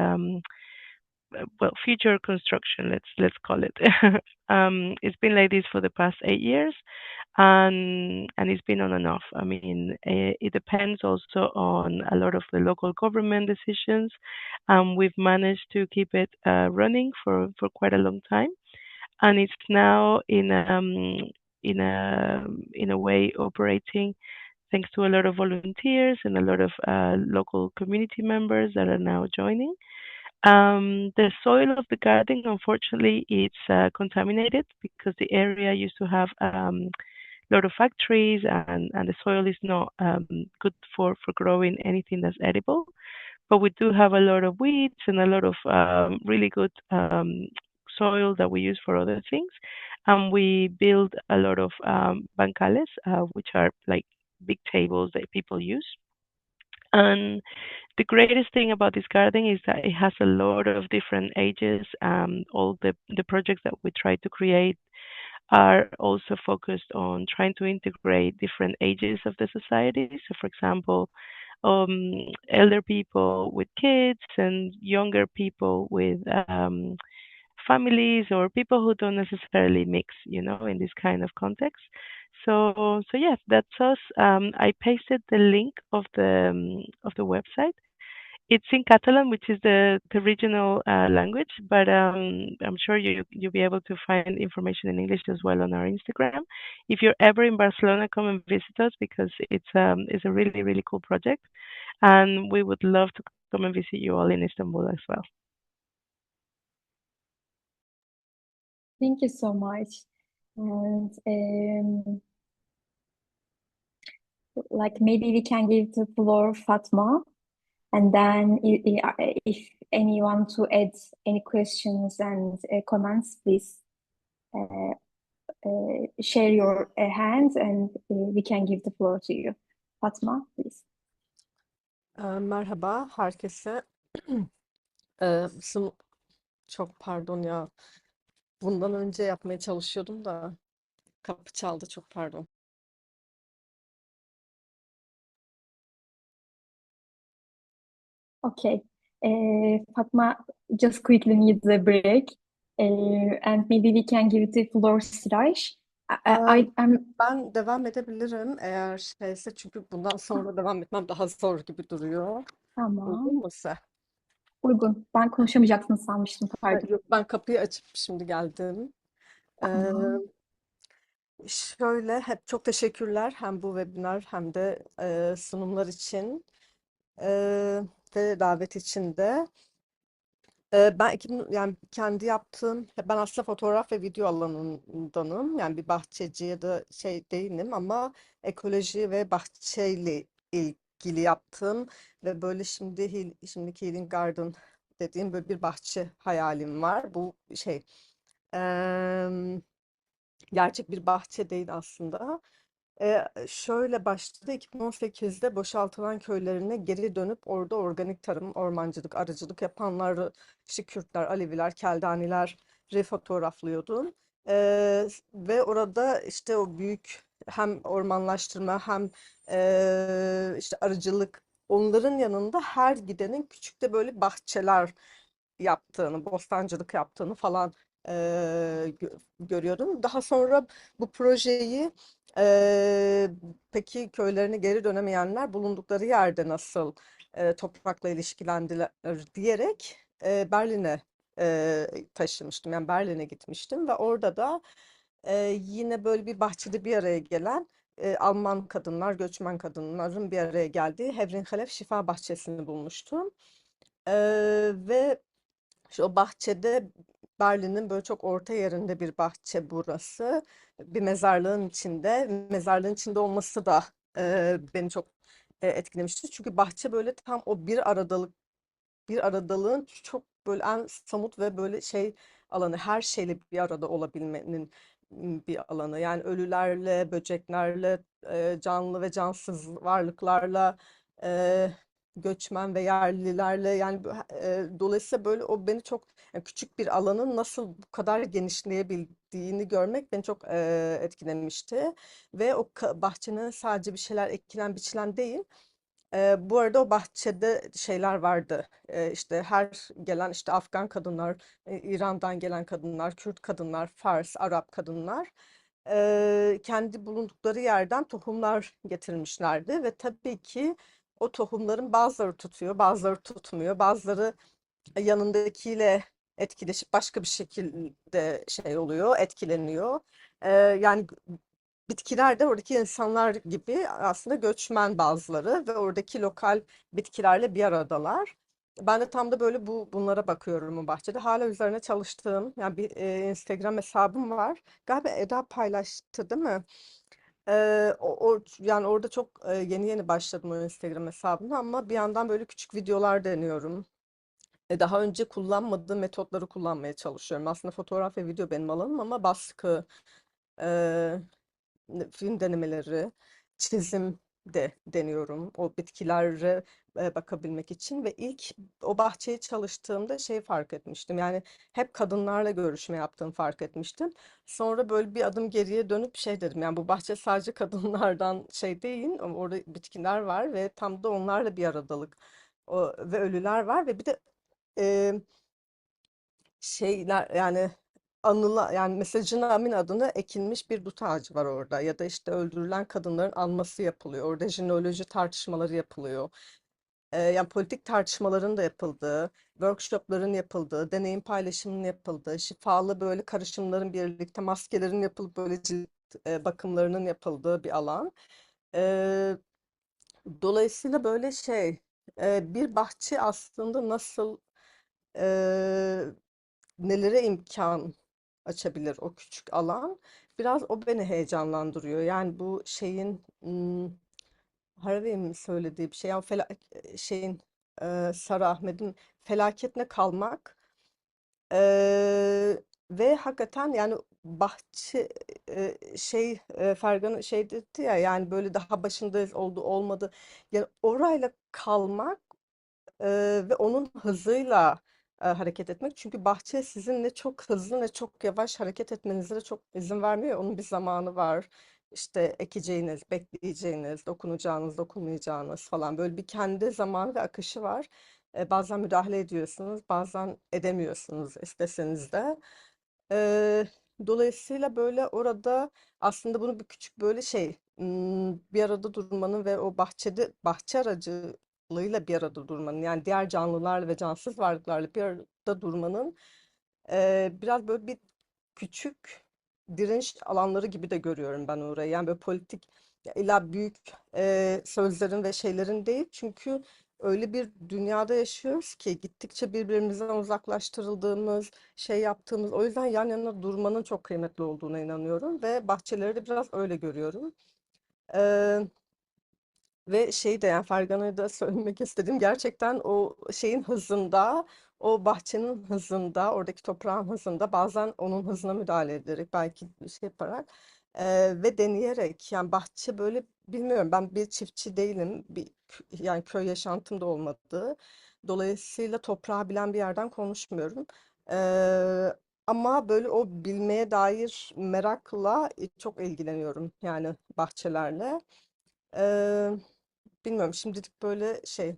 well, future construction, let's call it. It's been like this for the past 8 years, and it's been on and off. I mean, it depends also on a lot of the local government decisions. We've managed to keep it running for quite a long time, and it's now in a way operating thanks to a lot of volunteers and a lot of local community members that are now joining. The soil of the garden, unfortunately, it's contaminated because the area used to have a lot of factories, and the soil is not good for growing anything that's edible. But we do have a lot of weeds and a lot of really good soil that we use for other things. And we build a lot of bancales, which are like big tables that people use. And the greatest thing about this garden is that it has a lot of different ages. All the projects that we try to create are also focused on trying to integrate different ages of the society. So, for example, elder people with kids and younger people with families or people who don't necessarily mix, in this kind of context. So yes, that's us. I pasted the link of the website. It's in Catalan, which is the regional language, but I'm sure you'll be able to find information in English as well on our Instagram. If you're ever in Barcelona, come and visit us because it's a really, really cool project, and we would love to come and visit you all in Istanbul as well. Thank you so much. And like maybe we can give the floor Fatma, and then if anyone to add any questions and comments, please share your hands and we can give the floor to you. Fatma, please. Merhaba herkese. Çok pardon ya. Bundan önce yapmaya çalışıyordum da kapı çaldı, çok pardon. Okay. Fatma just quickly needs a break. And maybe we can give the floor Siraj. I'm Ben devam edebilirim eğer şeyse, çünkü bundan sonra devam etmem daha zor gibi duruyor. Tamam. Uygun mu size? Uygun. Ben konuşamayacaksın sanmıştım. Pardon. Yok, ben kapıyı açıp şimdi geldim. Tamam. Şöyle, hep çok teşekkürler hem bu webinar hem de sunumlar için ve davet için de. Ben yani kendi yaptığım, ben aslında fotoğraf ve video alanındanım. Yani bir bahçeci ya da şey değilim ama ekoloji ve bahçeyle ilgili yaptım ve böyle şimdiki Healing Garden dediğim böyle bir bahçe hayalim var. Bu şey gerçek bir bahçe değil aslında. Şöyle başladı, 2018'de boşaltılan köylerine geri dönüp orada organik tarım, ormancılık, arıcılık yapanları, işte Kürtler, Aleviler, Keldanileri fotoğraflıyordum. Ve orada işte o büyük hem ormanlaştırma hem işte arıcılık, onların yanında her gidenin küçük de böyle bahçeler yaptığını, bostancılık yaptığını falan görüyordum. Daha sonra bu projeyi peki köylerine geri dönemeyenler bulundukları yerde nasıl toprakla ilişkilendiler diyerek Berlin'e taşımıştım. Yani Berlin'e gitmiştim ve orada da yine böyle bir bahçede bir araya gelen Alman kadınlar, göçmen kadınların bir araya geldiği Hevrinhalef Şifa Bahçesi'ni bulmuştum. Ve işte o bahçede, Berlin'in böyle çok orta yerinde bir bahçe burası. Bir mezarlığın içinde. Mezarlığın içinde olması da beni çok etkilemişti. Çünkü bahçe böyle tam o bir bir aradalığın çok böyle en somut ve böyle şey alanı, her şeyle bir arada olabilmenin bir alanı. Yani ölülerle, böceklerle, canlı ve cansız varlıklarla, göçmen ve yerlilerle, yani dolayısıyla böyle o beni çok, yani küçük bir alanın nasıl bu kadar genişleyebildiğini görmek beni çok etkilemişti. Ve o bahçenin sadece bir şeyler ekilen biçilen değil. Bu arada o bahçede şeyler vardı. İşte her gelen, işte Afgan kadınlar, İran'dan gelen kadınlar, Kürt kadınlar, Fars, Arap kadınlar kendi bulundukları yerden tohumlar getirmişlerdi ve tabii ki o tohumların bazıları tutuyor, bazıları tutmuyor, bazıları yanındakiyle etkileşip başka bir şekilde şey oluyor, etkileniyor. Yani bitkiler de oradaki insanlar gibi aslında göçmen bazıları ve oradaki lokal bitkilerle bir aradalar. Ben de tam da böyle bunlara bakıyorum o bahçede. Hala üzerine çalıştığım, yani bir Instagram hesabım var. Galiba Eda paylaştı, değil mi? Yani orada çok yeni yeni başladım o Instagram hesabına, ama bir yandan böyle küçük videolar deniyorum. Daha önce kullanmadığım metotları kullanmaya çalışıyorum. Aslında fotoğraf ve video benim alanım, ama baskı, e, film denemeleri, çizim de deniyorum o bitkilere bakabilmek için. Ve ilk o bahçeyi çalıştığımda şey fark etmiştim. Yani hep kadınlarla görüşme yaptığımı fark etmiştim. Sonra böyle bir adım geriye dönüp şey dedim. Yani bu bahçe sadece kadınlardan şey değil. Orada bitkiler var ve tam da onlarla bir aradalık. Ve ölüler var ve bir de e, şeyler, yani yani mesajına Amin adına ekilmiş bir dut ağacı var orada, ya da işte öldürülen kadınların anması yapılıyor. Orada jineoloji tartışmaları yapılıyor. Yani politik tartışmaların da yapıldığı, workshopların yapıldığı, deneyim paylaşımının yapıldığı, şifalı böyle karışımların birlikte maskelerin yapılıp böyle cilt bakımlarının yapıldığı bir alan. E, Dolayısıyla böyle şey, bir bahçe aslında nasıl nelere imkan açabilir o küçük alan. Biraz o beni heyecanlandırıyor. Yani bu şeyin Harvey'in söylediği bir şey. Yani şeyin Sarı Ahmet'in felaketine kalmak ve hakikaten yani bahçe Fergana şey dedi ya, yani böyle daha başındayız, oldu olmadı. Yani orayla kalmak ve onun hızıyla hareket etmek. Çünkü bahçe sizin ne çok hızlı ne çok yavaş hareket etmenize de çok izin vermiyor. Onun bir zamanı var. İşte ekeceğiniz, bekleyeceğiniz, dokunacağınız, dokunmayacağınız falan. Böyle bir kendi zamanı ve akışı var. Bazen müdahale ediyorsunuz, bazen edemiyorsunuz isteseniz de. E, Dolayısıyla böyle orada aslında bunu bir küçük böyle şey, bir arada durmanın ve o bahçe aracılığıyla bir arada durmanın, yani diğer canlılarla ve cansız varlıklarla bir arada durmanın biraz böyle bir küçük direnç alanları gibi de görüyorum ben orayı. Yani böyle politik, ya illa büyük sözlerin ve şeylerin değil. Çünkü öyle bir dünyada yaşıyoruz ki gittikçe birbirimizden uzaklaştırıldığımız, şey yaptığımız. O yüzden yan yana durmanın çok kıymetli olduğuna inanıyorum ve bahçeleri de biraz öyle görüyorum. Eee, Ve şey de, yani Fergana'ya da söylemek istedim. Gerçekten o şeyin hızında, o bahçenin hızında, oradaki toprağın hızında, bazen onun hızına müdahale ederek, belki şey yaparak ve deneyerek. Yani bahçe böyle, bilmiyorum, ben bir çiftçi değilim. Yani köy yaşantım da olmadı. Dolayısıyla toprağı bilen bir yerden konuşmuyorum. Ama böyle o bilmeye dair merakla çok ilgileniyorum, yani bahçelerle. Eee, Bilmiyorum, şimdilik böyle şey,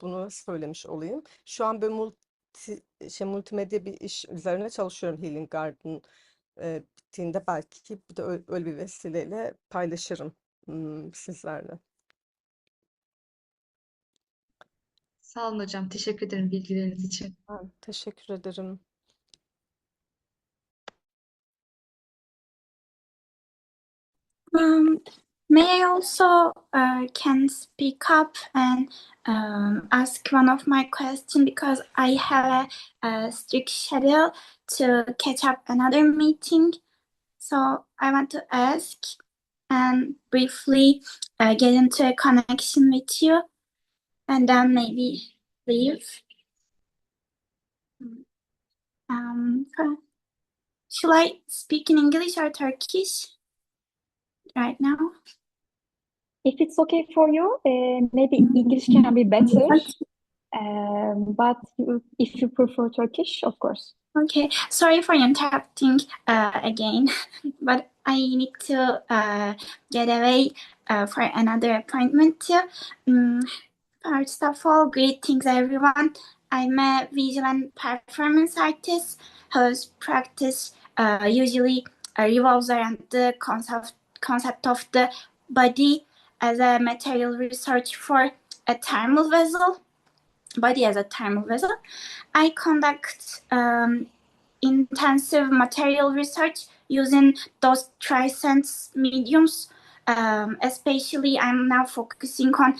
bunu söylemiş olayım. Şu an böyle multimedya bir iş üzerine çalışıyorum, Healing Garden bittiğinde belki bir de öyle bir vesileyle paylaşırım sizlerle. Sağ olun hocam. Teşekkür ederim bilgileriniz için. Ben teşekkür ederim. May I also can speak up and ask one of my questions, because I have a strict schedule to catch up another meeting. So I want to ask and briefly get into a connection with you and then maybe leave. Should I speak in English or Turkish right now? If it's okay for you, maybe English can be better. But if you prefer Turkish, of course. Okay, sorry for interrupting again, but I need to get away for another appointment too. First of all, greetings everyone. I'm a visual and performance artist whose practice usually revolves around the concept of the body as a material research for a thermal vessel. Body as a thermal vessel. I conduct intensive material research using those trisense mediums. Especially, I'm now focusing on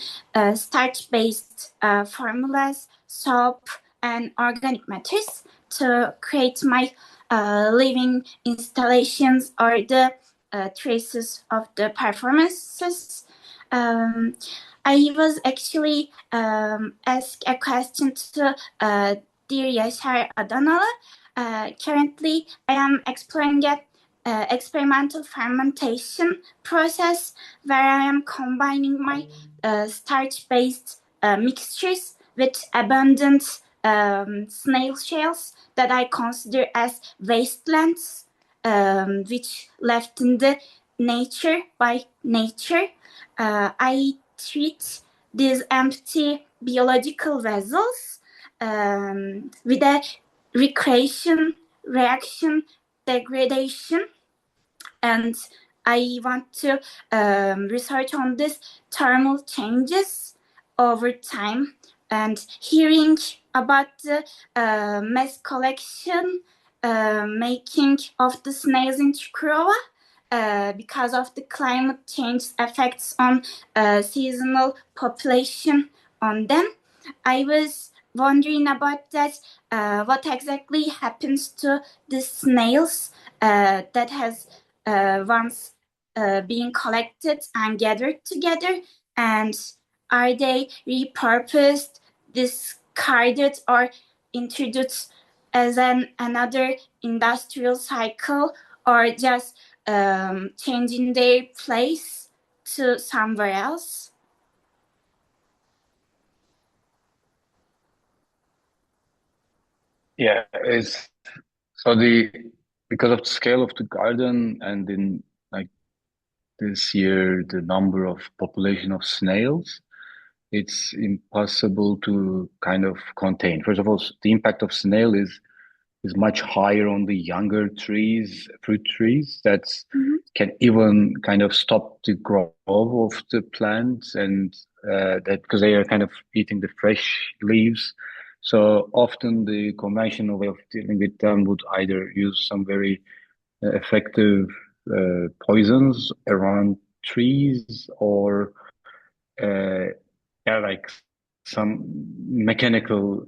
starch-based formulas, soap, and organic matters to create my living installations or the traces of the performances. I was actually asked a question to dear Yaşar Adanalı. Currently, I am exploring an experimental fermentation process where I am combining my starch-based mixtures with abundant snail shells that I consider as wastelands, which left in the nature by nature. I treat these empty biological vessels with a recreation, reaction, degradation, and I want to research on these thermal changes over time and hearing about the mass collection making of the snails in Çukurova because of the climate change effects on seasonal population on them. I was wondering about that, what exactly happens to the snails that has once been collected and gathered together, and are they repurposed, discarded, or introduced as another industrial cycle, or just changing their place to somewhere else? Yeah, because of the scale of the garden and in like this year the number of population of snails, it's impossible to kind of contain. First of all, the impact of snail is much higher on the younger trees, fruit trees that can even kind of stop the growth of the plants, and that because they are kind of eating the fresh leaves. So often the conventional way of dealing with them would either use some very effective poisons around trees, or like some mechanical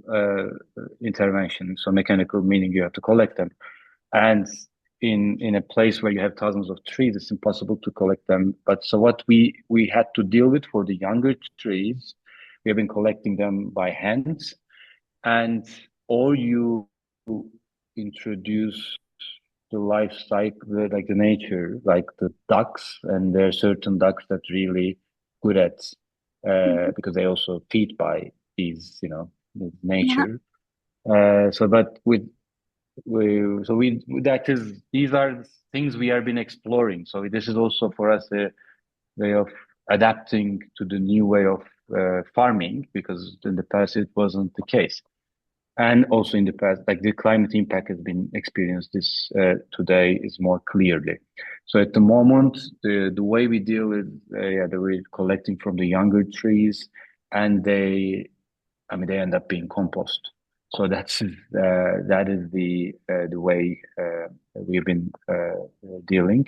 intervention. So mechanical meaning you have to collect them, and in a place where you have thousands of trees, it's impossible to collect them. But so what we had to deal with for the younger trees, we have been collecting them by hand, and or you introduce the life cycle, like the nature, like the ducks, and there are certain ducks that really good at because they also feed by these, nature. So, but these are things we have been exploring. So this is also for us a way of adapting to the new way of farming, because in the past it wasn't the case. And also in the past, like the climate impact has been experienced this today is more clearly. So at the moment, the way we deal with we're collecting from the younger trees, and they end up being compost. So that is the way we've been dealing.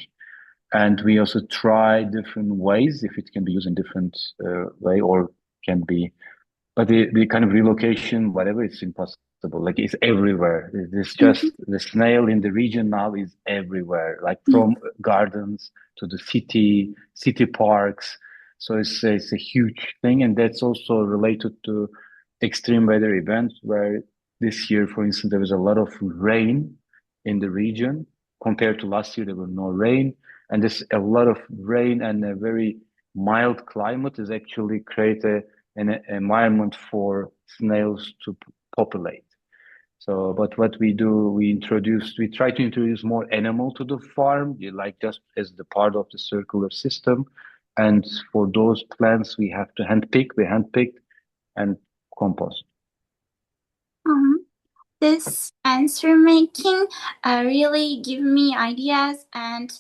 And we also try different ways if it can be used in different way, or can be. But the kind of relocation, whatever, it's impossible. Like it's everywhere. It's just the snail in the region now is everywhere, like from gardens to the city parks. So it's a huge thing, and that's also related to extreme weather events where This year, for instance, there was a lot of rain in the region. Compared to last year, there were no rain. And this a lot of rain and a very mild climate is actually create an environment for snails to populate. So, but what we do, we try to introduce more animal to the farm, like just as the part of the circular system. And for those plants, we have to handpick and compost. This answer making really give me ideas and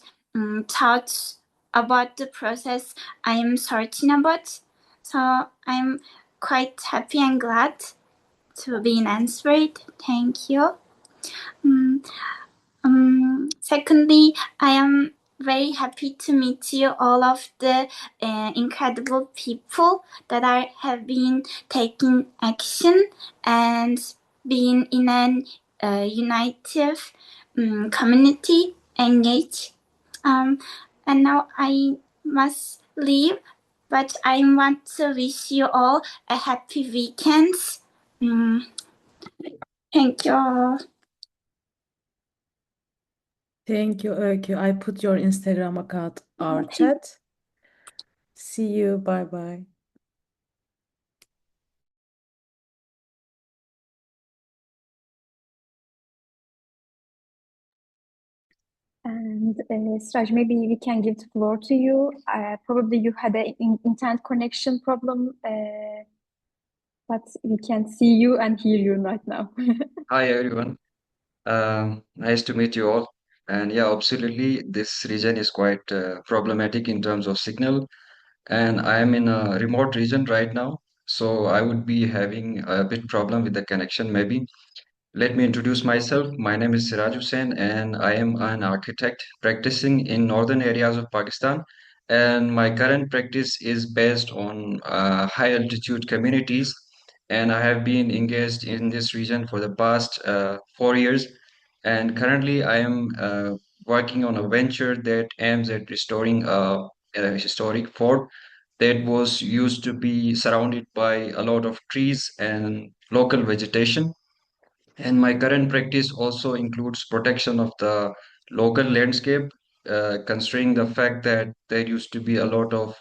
thoughts about the process I am sorting about. So I'm quite happy and glad to be answered. Thank you. Secondly, I am very happy to meet you, all of the incredible people that have been taking action and being in an united community engaged. And now I must leave, but I want to wish you all a happy weekend. Thank you. Thank you, Öykü. I put your Instagram account our chat. See you. Bye bye. And Siraj, maybe we can give the floor to you. Probably you had an internet connection problem, but we can see you and hear you right now. Hi everyone. Nice to meet you all. And yeah, absolutely, this region is quite problematic in terms of signal. And I am in a remote region right now, so I would be having a bit problem with the connection maybe. Let me introduce myself. My name is Siraj Hussain, and I am an architect practicing in northern areas of Pakistan. And my current practice is based on high altitude communities, and I have been engaged in this region for the past 4 years. And currently, I am working on a venture that aims at restoring a historic fort that was used to be surrounded by a lot of trees and local vegetation. And my current practice also includes protection of the local landscape, considering the fact that there used to be a lot of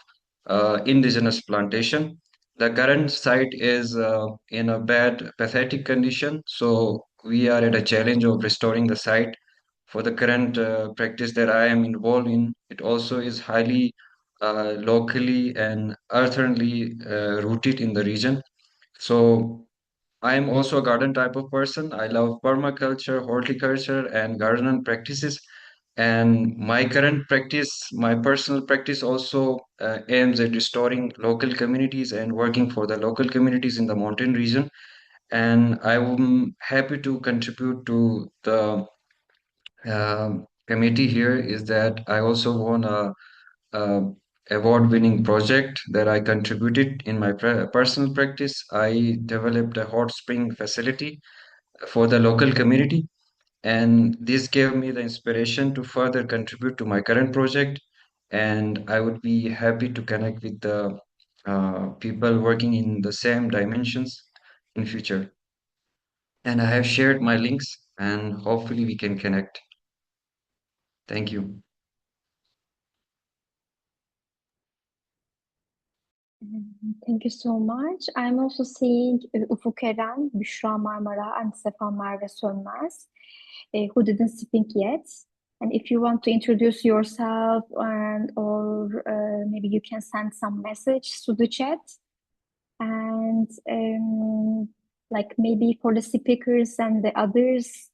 indigenous plantation. The current site is in a bad, pathetic condition, so we are at a challenge of restoring the site. For the current practice that I am involved in, it also is highly locally and earthenly rooted in the region. So I am also a garden type of person. I love permaculture, horticulture, and garden practices. And my current practice, my personal practice also aims at restoring local communities and working for the local communities in the mountain region. And I am happy to contribute to the committee here is that I also won a award-winning project that I contributed in my personal practice. I developed a hot spring facility for the local community, and this gave me the inspiration to further contribute to my current project. And I would be happy to connect with the people working in the same dimensions in future. And I have shared my links, and hopefully we can connect. Thank you. Thank you so much. I'm also seeing Ufuk Eren, Büşra Marmara, and Stefan Merve Sönmez, who didn't speak yet. And if you want to introduce yourself or maybe you can send some message to the chat. And like maybe for the speakers and the others,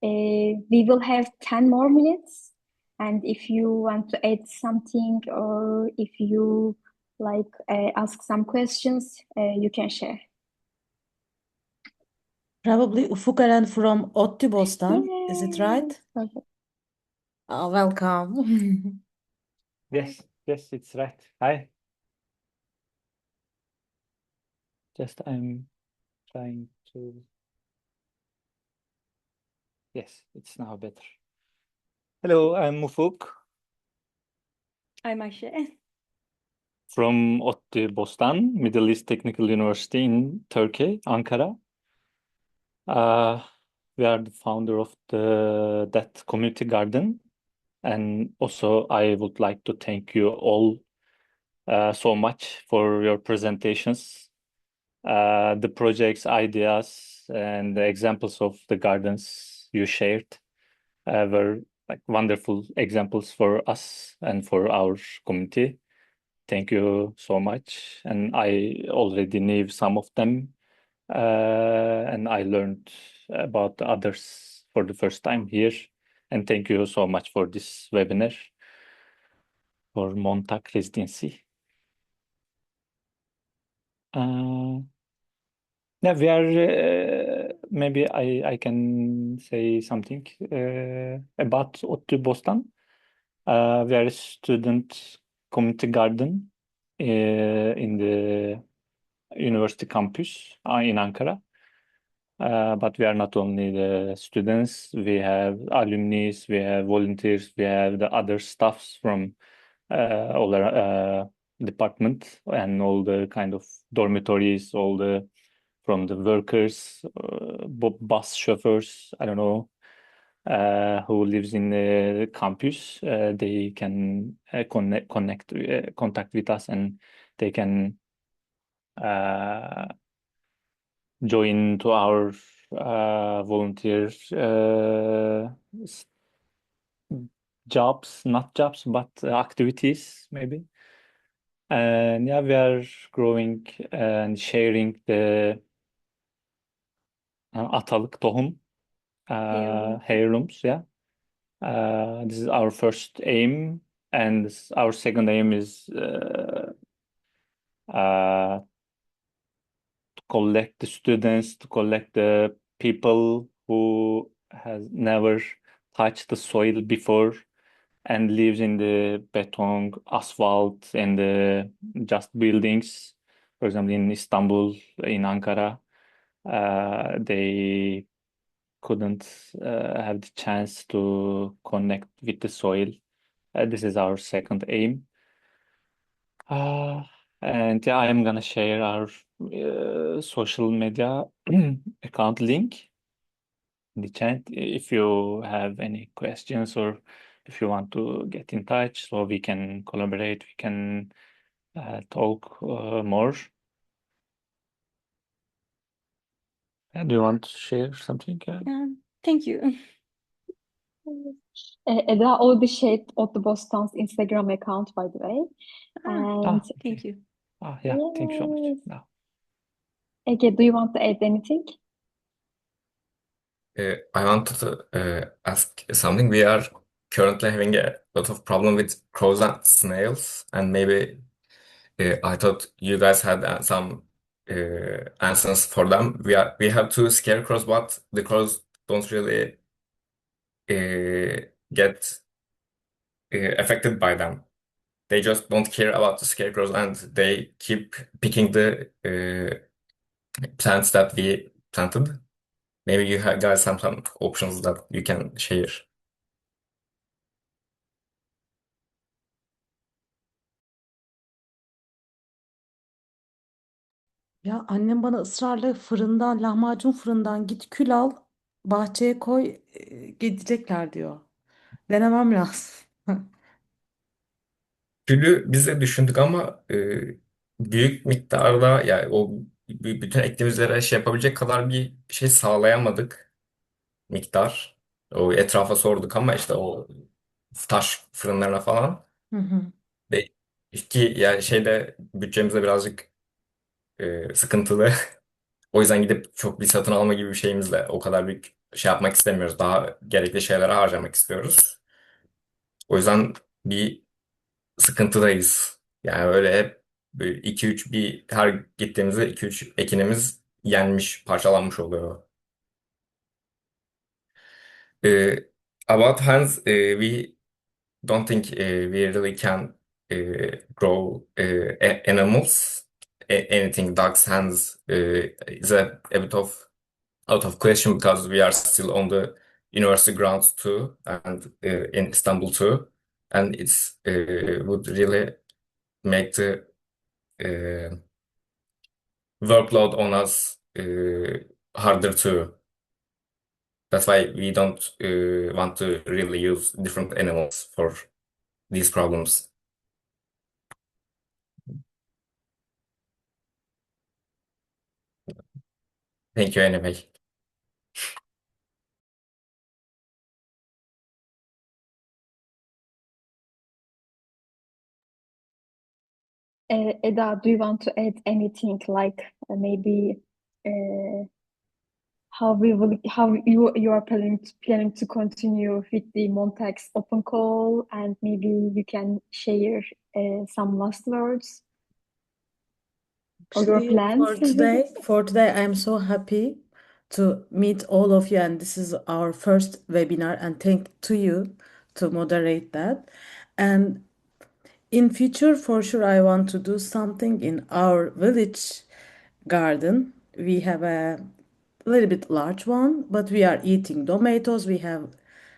we will have 10 more minutes. And if you want to add something or if you like ask some questions, you can share. Probably Ufuk Eren from Ottu Bostan. Is it right? Perfect. Oh, welcome. Yes, it's right. Hi. Just I'm trying to. Yes, it's now better. Hello, I'm Ufuk I'm Ayşe. from ODTÜ Bostan, Middle East Technical University in Turkey, Ankara. We are the founder of that community garden, and also I would like to thank you all so much for your presentations, the projects, ideas, and the examples of the gardens you shared were like wonderful examples for us and for our community. Thank you so much. And I already knew some of them, and I learned about the others for the first time here. And thank you so much for this webinar for Montag Residency. Yeah, we are, maybe I can say something about ODTÜ Bostan. We are a student community garden in the university campus in Ankara. But we are not only the students, we have alumni, we have volunteers, we have the other staffs from all the department and all the kind of dormitories, from the workers, bus chauffeurs, I don't know, who lives in the campus. They can contact with us, and they can join to our volunteer jobs, not jobs, but activities maybe. And yeah, we are growing and sharing the atalık tohum heirlooms. Yeah, this is our first aim, and our second aim is to collect the students, to collect the people who has never touched the soil before and lives in the beton, asphalt, and the just buildings. For example, in Istanbul, in Ankara, they couldn't have the chance to connect with the soil. This is our second aim. And yeah, I am gonna share our social media account link in the chat if you have any questions or if you want to get in touch so we can collaborate, we can talk more. Do you want to share something? Thank you. Eda already shared ODTÜ Bostan's Instagram account, by the way. And Thank you. Yeah, thank you so much. yes. No. Ege, do you want to add anything? I wanted to ask something. We are currently having a lot of problem with crows and snails, and maybe I thought you guys had some answers for them. We have two scarecrows, but the crows don't really get affected by them. They just don't care about the scarecrows, and they keep picking the plants that we planted. Maybe you guys have some options that you can share. Ya annem bana ısrarla fırından, lahmacun fırından git kül al, bahçeye koy, gidecekler diyor. Denemem lazım. Külü biz de düşündük ama büyük miktarda yani o bütün ektiğimizlere şey yapabilecek kadar bir şey sağlayamadık miktar. O etrafa sorduk ama işte o taş fırınlarına falan. Hı hı. Ve ki yani şeyde bütçemiz de birazcık sıkıntılı. O yüzden gidip çok bir satın alma gibi bir şeyimizle o kadar büyük şey yapmak istemiyoruz. Daha gerekli şeylere harcamak istiyoruz. O yüzden bir sıkıntıdayız. Yani öyle hep böyle 2-3 her gittiğimizde 2-3 ekinimiz yenmiş, parçalanmış oluyor. Uh, about hens, we don't think we really can grow animals. Anything, dogs, hens is a bit of out of question because we are still on the university grounds too, and in Istanbul too, and it's would really make the workload on us harder too. That's why we don't want to really use different animals for these problems. Thank you anyway. Eda, do you want to add anything like maybe how you are planning to continue with the Montag's open call, and maybe you can share some last words or your Actually, plans? for today, I'm so happy to meet all of you, and this is our first webinar, and thank to you to moderate that. And in future, for sure, I want to do something in our village garden. We have a little bit large one, but we are eating tomatoes. We have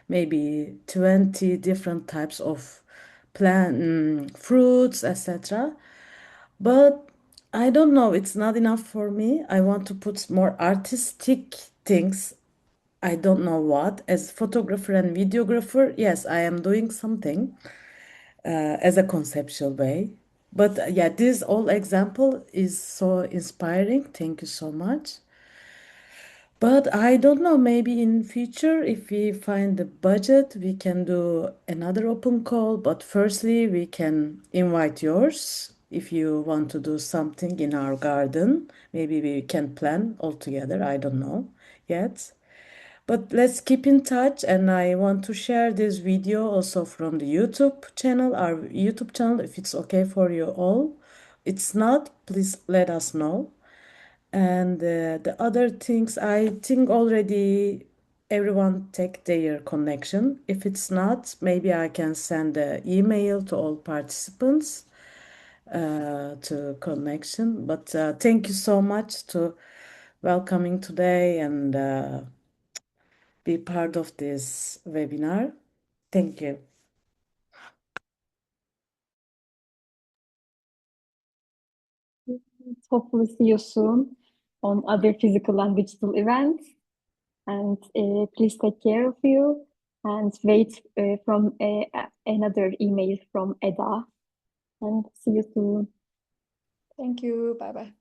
maybe 20 different types of plant, fruits, etc. But I don't know, it's not enough for me. I want to put more artistic things. I don't know what. As photographer and videographer, yes, I am doing something as a conceptual way. But yeah, this all example is so inspiring. Thank you so much. But I don't know, maybe in future, if we find the budget, we can do another open call. But firstly, we can invite yours if you want to do something in our garden. Maybe we can plan all together. I don't know yet. But let's keep in touch, and I want to share this video also from the YouTube channel, our YouTube channel, if it's okay for you all. It's not, please let us know. And the other things, I think already everyone take their connection. If it's not, maybe I can send an email to all participants to connection. But thank you so much to welcoming today and be part of this webinar. Thank you. Hopefully see you soon on other physical and digital events. And please take care of you and wait from another email from Eda. And see you soon. Thank you. Bye bye.